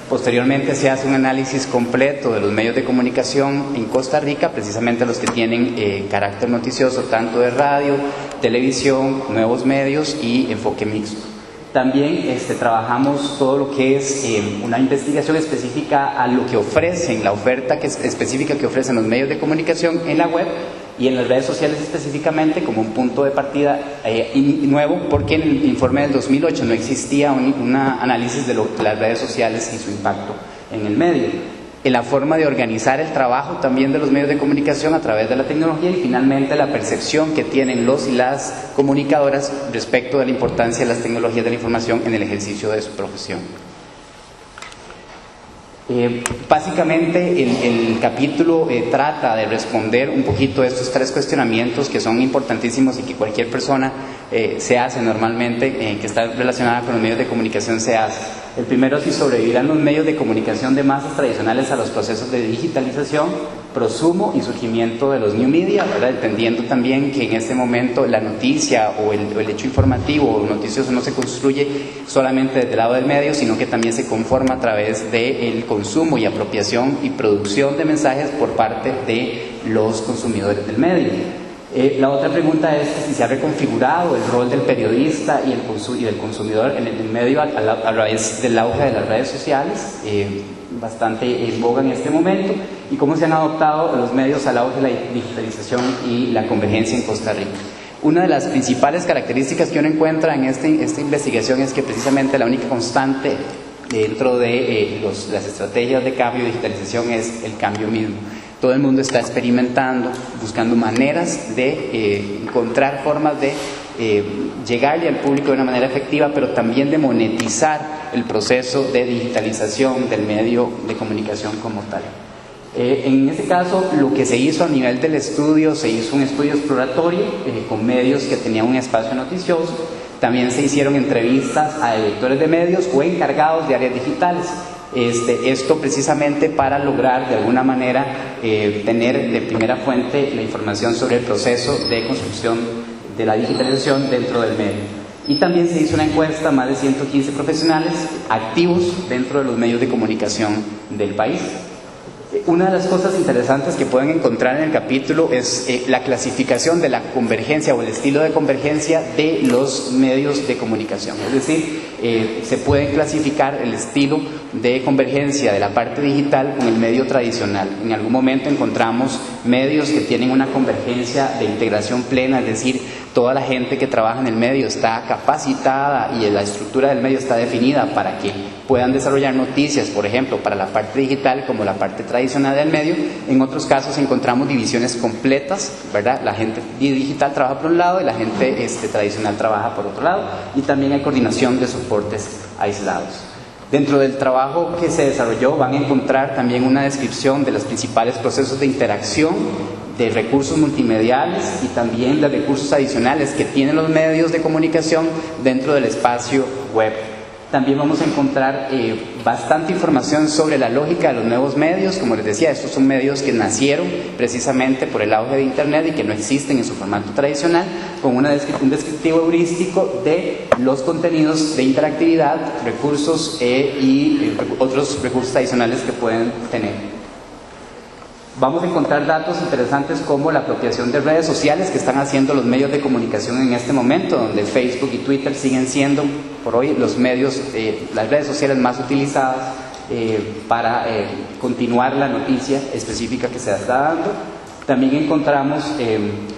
Posteriormente se hace un análisis completo de los medios de comunicación en Costa Rica, precisamente los que tienen carácter noticioso, tanto de radio, televisión, nuevos medios y enfoque mixto. También trabajamos todo lo que es una investigación específica a lo que ofrecen, la oferta específica que ofrecen los medios de comunicación en la web y en las redes sociales específicamente como un punto de partida nuevo, porque en el informe del 2008 no existía un análisis de las redes sociales y su impacto en el medio. En la forma de organizar el trabajo también de los medios de comunicación a través de la tecnología y finalmente la percepción que tienen los y las comunicadoras respecto de la importancia de las tecnologías de la información en el ejercicio de su profesión. Básicamente el capítulo trata de responder un poquito a estos tres cuestionamientos que son importantísimos y que cualquier persona se hace normalmente, que está relacionada con los medios de comunicación se hace. El primero es si sobrevivirán los medios de comunicación de masas tradicionales a los procesos de digitalización, prosumo y surgimiento de los new media, ¿verdad? Entendiendo también que en este momento la noticia o el hecho informativo o noticioso no se construye solamente desde el lado del medio, sino que también se conforma a través del consumo y apropiación y producción de mensajes por parte de los consumidores del medio. La otra pregunta es si se ha reconfigurado el rol del periodista y del consumidor en el medio a través del auge de las redes sociales, bastante en boga en este momento, y cómo se han adoptado los medios al auge de la digitalización y la convergencia en Costa Rica. Una de las principales características que uno encuentra en esta investigación es que precisamente la única constante dentro de las estrategias de cambio y digitalización es el cambio mismo. Todo el mundo está experimentando, buscando maneras de encontrar formas de llegarle al público de una manera efectiva, pero también de monetizar el proceso de digitalización del medio de comunicación como tal. En este caso, lo que se hizo a nivel del estudio, se hizo un estudio exploratorio con medios que tenían un espacio noticioso. También se hicieron entrevistas a directores de medios o encargados de áreas digitales. Esto precisamente para lograr de alguna manera tener de primera fuente la información sobre el proceso de construcción de la digitalización dentro del medio. Y también se hizo una encuesta a más de 115 profesionales activos dentro de los medios de comunicación del país. Una de las cosas interesantes que pueden encontrar en el capítulo es la clasificación de la convergencia o el estilo de convergencia de los medios de comunicación. Es decir, se puede clasificar el estilo de convergencia de la parte digital con el medio tradicional. En algún momento encontramos medios que tienen una convergencia de integración plena, es decir, toda la gente que trabaja en el medio está capacitada y la estructura del medio está definida para que puedan desarrollar noticias, por ejemplo, para la parte digital como la parte tradicional del medio. En otros casos encontramos divisiones completas, ¿verdad? La gente digital trabaja por un lado y la gente tradicional trabaja por otro lado, y también hay coordinación de soportes aislados. Dentro del trabajo que se desarrolló van a encontrar también una descripción de los principales procesos de interacción, de recursos multimediales y también de recursos adicionales que tienen los medios de comunicación dentro del espacio web. También vamos a encontrar bastante información sobre la lógica de los nuevos medios. Como les decía, estos son medios que nacieron precisamente por el auge de Internet y que no existen en su formato tradicional, con un descriptivo heurístico de los contenidos de interactividad, recursos y otros recursos adicionales que pueden tener. Vamos a encontrar datos interesantes como la apropiación de redes sociales que están haciendo los medios de comunicación en este momento, donde Facebook y Twitter siguen siendo por hoy los medios, las redes sociales más utilizadas para continuar la noticia específica que se está dando. También encontramos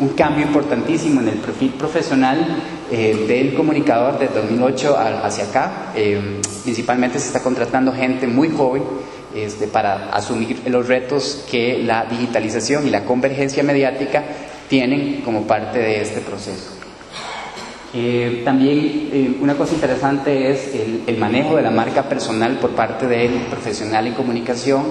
un cambio importantísimo en el perfil profesional del comunicador desde 2008 hacia acá. Principalmente se está contratando gente muy joven para asumir los retos que la digitalización y la convergencia mediática tienen como parte de este proceso. También una cosa interesante es el manejo de la marca personal por parte del profesional en comunicación,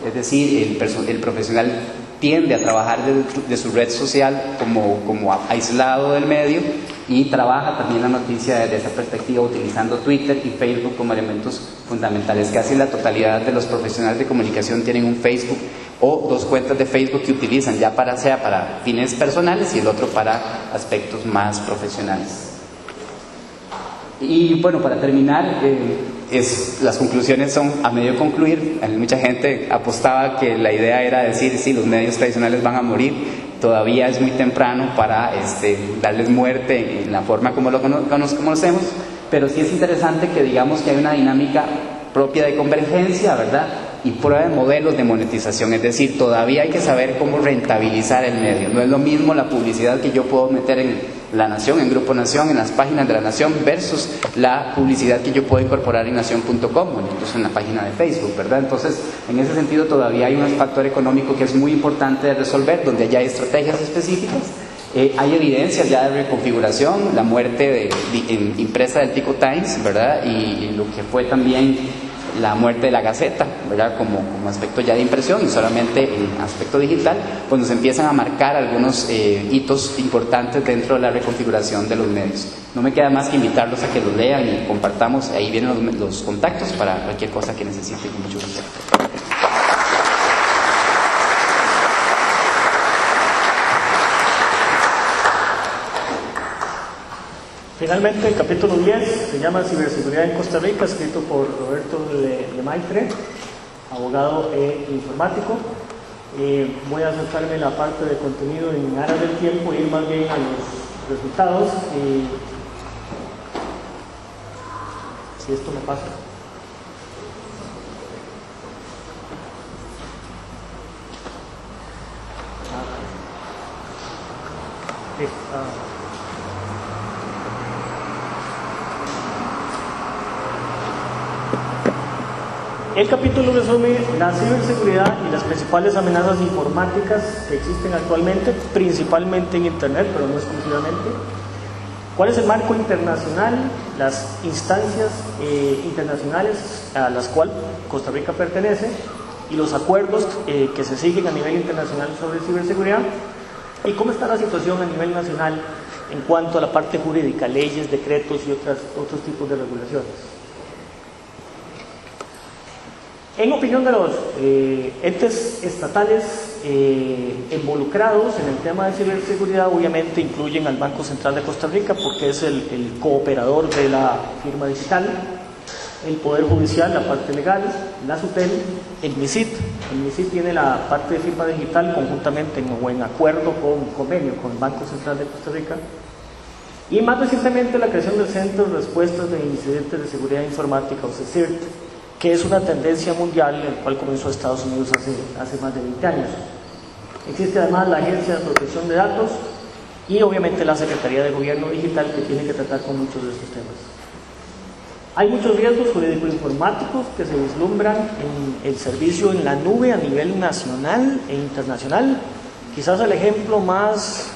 es decir, el profesional tiende a trabajar de su red social como aislado del medio, y trabaja también la noticia desde esa perspectiva utilizando Twitter y Facebook como elementos fundamentales. Casi la totalidad de los profesionales de comunicación tienen un Facebook o dos cuentas de Facebook que utilizan ya sea para fines personales y el otro para aspectos más profesionales. Y bueno, para terminar, las conclusiones son a medio concluir. Mucha gente apostaba que la idea era decir, sí, los medios tradicionales van a morir. Todavía es muy temprano para darles muerte en la forma como lo conocemos, pero sí es interesante que digamos que hay una dinámica propia de convergencia, ¿verdad? Y prueba de modelos de monetización, es decir, todavía hay que saber cómo rentabilizar el medio. No es lo mismo la publicidad que yo puedo meter en La Nación, en Grupo Nación, en las páginas de La Nación, versus la publicidad que yo puedo incorporar en nación.com o incluso en la página de Facebook, ¿verdad? Entonces, en ese sentido todavía hay un factor económico que es muy importante de resolver, donde ya hay estrategias específicas. Hay evidencias ya de reconfiguración, la muerte impresa del Tico Times, ¿verdad? Y lo que fue también la muerte de la Gaceta, ¿verdad? Como aspecto ya de impresión, y solamente en aspecto digital, pues nos empiezan a marcar algunos hitos importantes dentro de la reconfiguración de los medios. No me queda más que invitarlos a que los lean y compartamos. Ahí vienen los contactos para cualquier cosa que necesiten, con mucho gusto. Finalmente, el capítulo 10 se llama Ciberseguridad en Costa Rica, escrito por Roberto de Maitre, abogado e informático. Voy a saltarme la parte de contenido en aras del tiempo e ir más bien a los resultados. Si esto me pasa. El capítulo resume la ciberseguridad y las principales amenazas informáticas que existen actualmente, principalmente en Internet, pero no exclusivamente. ¿Cuál es el marco internacional, las instancias internacionales a las cuales Costa Rica pertenece y los acuerdos que se siguen a nivel internacional sobre ciberseguridad? ¿Y cómo está la situación a nivel nacional en cuanto a la parte jurídica, leyes, decretos y otros tipos de regulaciones? En opinión de los entes estatales, involucrados en el tema de ciberseguridad obviamente incluyen al Banco Central de Costa Rica, porque es el cooperador de la firma digital, el Poder Judicial, la parte legal, la SUTEL, el MISIT. El MISIT tiene la parte de firma digital conjuntamente o en acuerdo con convenio con el Banco Central de Costa Rica. Y más recientemente la creación del Centro de Respuestas de Incidentes de Seguridad Informática, o CECIRT, que es una tendencia mundial, el cual comenzó en Estados Unidos hace más de 20 años. Existe además la Agencia de Protección de Datos y obviamente la Secretaría de Gobierno Digital, que tiene que tratar con muchos de estos temas. Hay muchos riesgos jurídicos informáticos que se vislumbran en el servicio en la nube a nivel nacional e internacional. Quizás el ejemplo más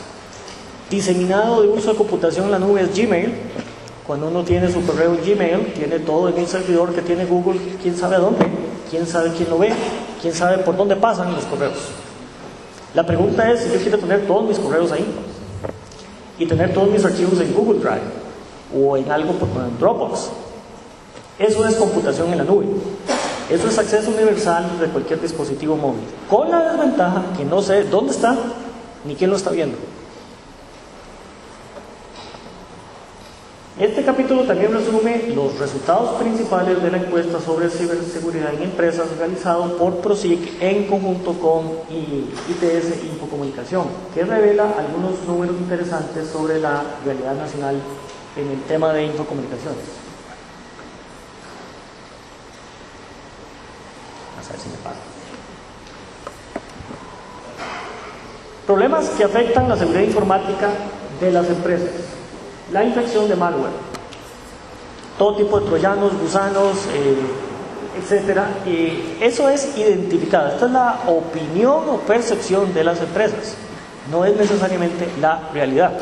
diseminado de uso de computación en la nube es Gmail. Cuando uno tiene su correo en Gmail, tiene todo en un servidor que tiene Google, quién sabe a dónde, quién sabe quién lo ve, quién sabe por dónde pasan los correos. La pregunta es si yo quiero tener todos mis correos ahí y tener todos mis archivos en Google Drive o en algo en Dropbox. Eso es computación en la nube. Eso es acceso universal de cualquier dispositivo móvil, con la desventaja que no sé dónde está ni quién lo está viendo. Este capítulo también resume los resultados principales de la encuesta sobre ciberseguridad en empresas realizado por PROSIC en conjunto con ITS Infocomunicación, que revela algunos números interesantes sobre la realidad nacional en el tema de infocomunicaciones. A ver si me pasa. Problemas que afectan la seguridad informática de las empresas. La infección de malware, todo tipo de troyanos, gusanos, etcétera. Eso es identificado. Esta es la opinión o percepción de las empresas, no es necesariamente la realidad.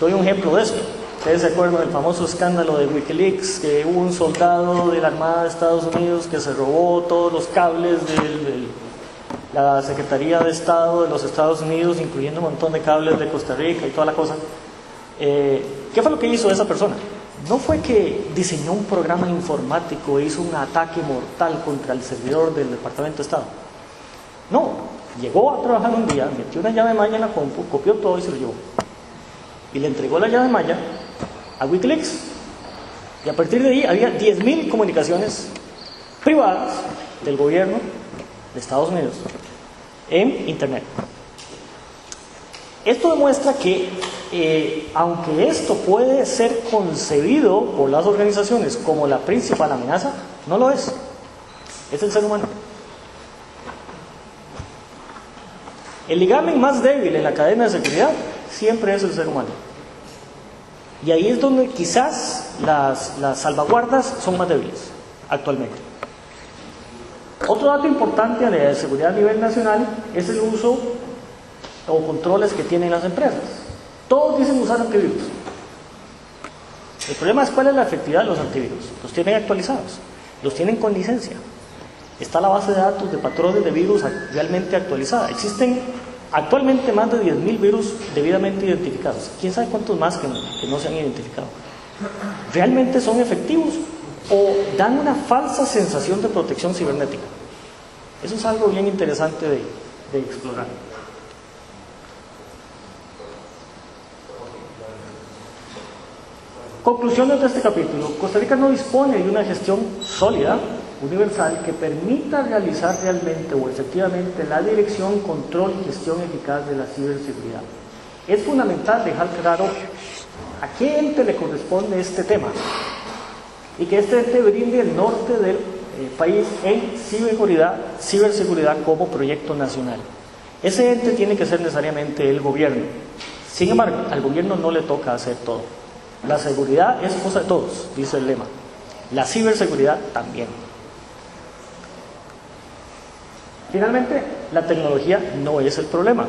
Doy un ejemplo de esto. Ustedes se acuerdan del famoso escándalo de Wikileaks, que hubo un soldado de la Armada de Estados Unidos que se robó todos los cables de la Secretaría de Estado de los Estados Unidos, incluyendo un montón de cables de Costa Rica y toda la cosa. ¿Qué fue lo que hizo esa persona? No fue que diseñó un programa informático e hizo un ataque mortal contra el servidor del Departamento de Estado. No, llegó a trabajar un día, metió una llave malla en la compu, copió todo y se lo llevó. Y le entregó la llave malla a Wikileaks. Y a partir de ahí había 10.000 comunicaciones privadas del gobierno de Estados Unidos en Internet. Esto demuestra que aunque esto puede ser concebido por las organizaciones como la principal amenaza, no lo es. Es el ser humano. El ligamen más débil en la cadena de seguridad siempre es el ser humano. Y ahí es donde quizás las salvaguardas son más débiles actualmente. Otro dato importante de seguridad a nivel nacional es el uso o controles que tienen las empresas. Todos dicen usar antivirus. El problema es cuál es la efectividad de los antivirus. Los tienen actualizados, los tienen con licencia. Está la base de datos de patrones de virus realmente actualizada. Existen actualmente más de 10.000 virus debidamente identificados. ¿Quién sabe cuántos más que no se han identificado? ¿Realmente son efectivos o dan una falsa sensación de protección cibernética? Eso es algo bien interesante de explorar. Conclusiones de este capítulo. Costa Rica no dispone de una gestión sólida, universal, que permita realizar realmente o efectivamente la dirección, control y gestión eficaz de la ciberseguridad. Es fundamental dejar claro a qué ente le corresponde este tema y que este ente brinde el norte del país en ciberseguridad como proyecto nacional. Ese ente tiene que ser necesariamente el gobierno. Sin embargo, al gobierno no le toca hacer todo. La seguridad es cosa de todos, dice el lema. La ciberseguridad también. Finalmente, la tecnología no es el problema.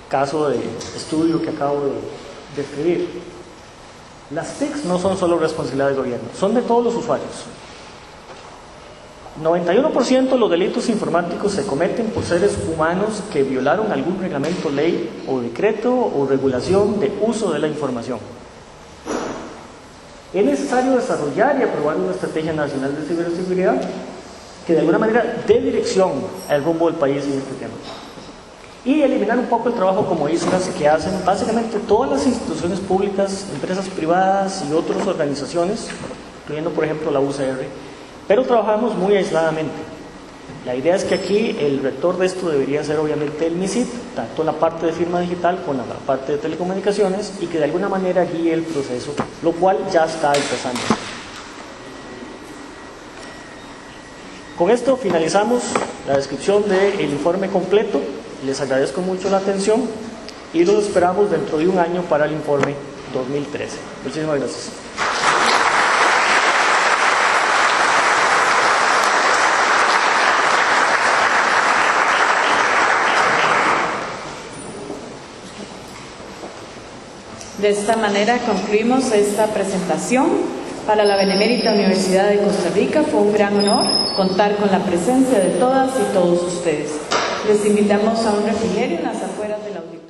Caso de estudio que acabo de escribir. Las TICs no son solo responsabilidad del gobierno, son de todos los usuarios. 91% de los delitos informáticos se cometen por seres humanos que violaron algún reglamento, ley o decreto o regulación de uso de la información. Es necesario desarrollar y aprobar una estrategia nacional de ciberseguridad que de alguna manera dé dirección al rumbo del país en este tema. Y eliminar un poco el trabajo como islas que hacen básicamente todas las instituciones públicas, empresas privadas y otras organizaciones, incluyendo por ejemplo la UCR, pero trabajamos muy aisladamente. La idea es que aquí el rector de esto debería ser obviamente el MISIT, tanto en la parte de firma digital como en la parte de telecomunicaciones, y que de alguna manera guíe el proceso, lo cual ya está empezando. Con esto finalizamos la descripción del informe completo. Les agradezco mucho la atención y los esperamos dentro de un año para el informe 2013. Muchísimas gracias. De esta manera concluimos esta presentación. Para la Benemérita Universidad de Costa Rica fue un gran honor contar con la presencia de todas y todos ustedes. Les invitamos a un refrigerio en las afueras del auditorio.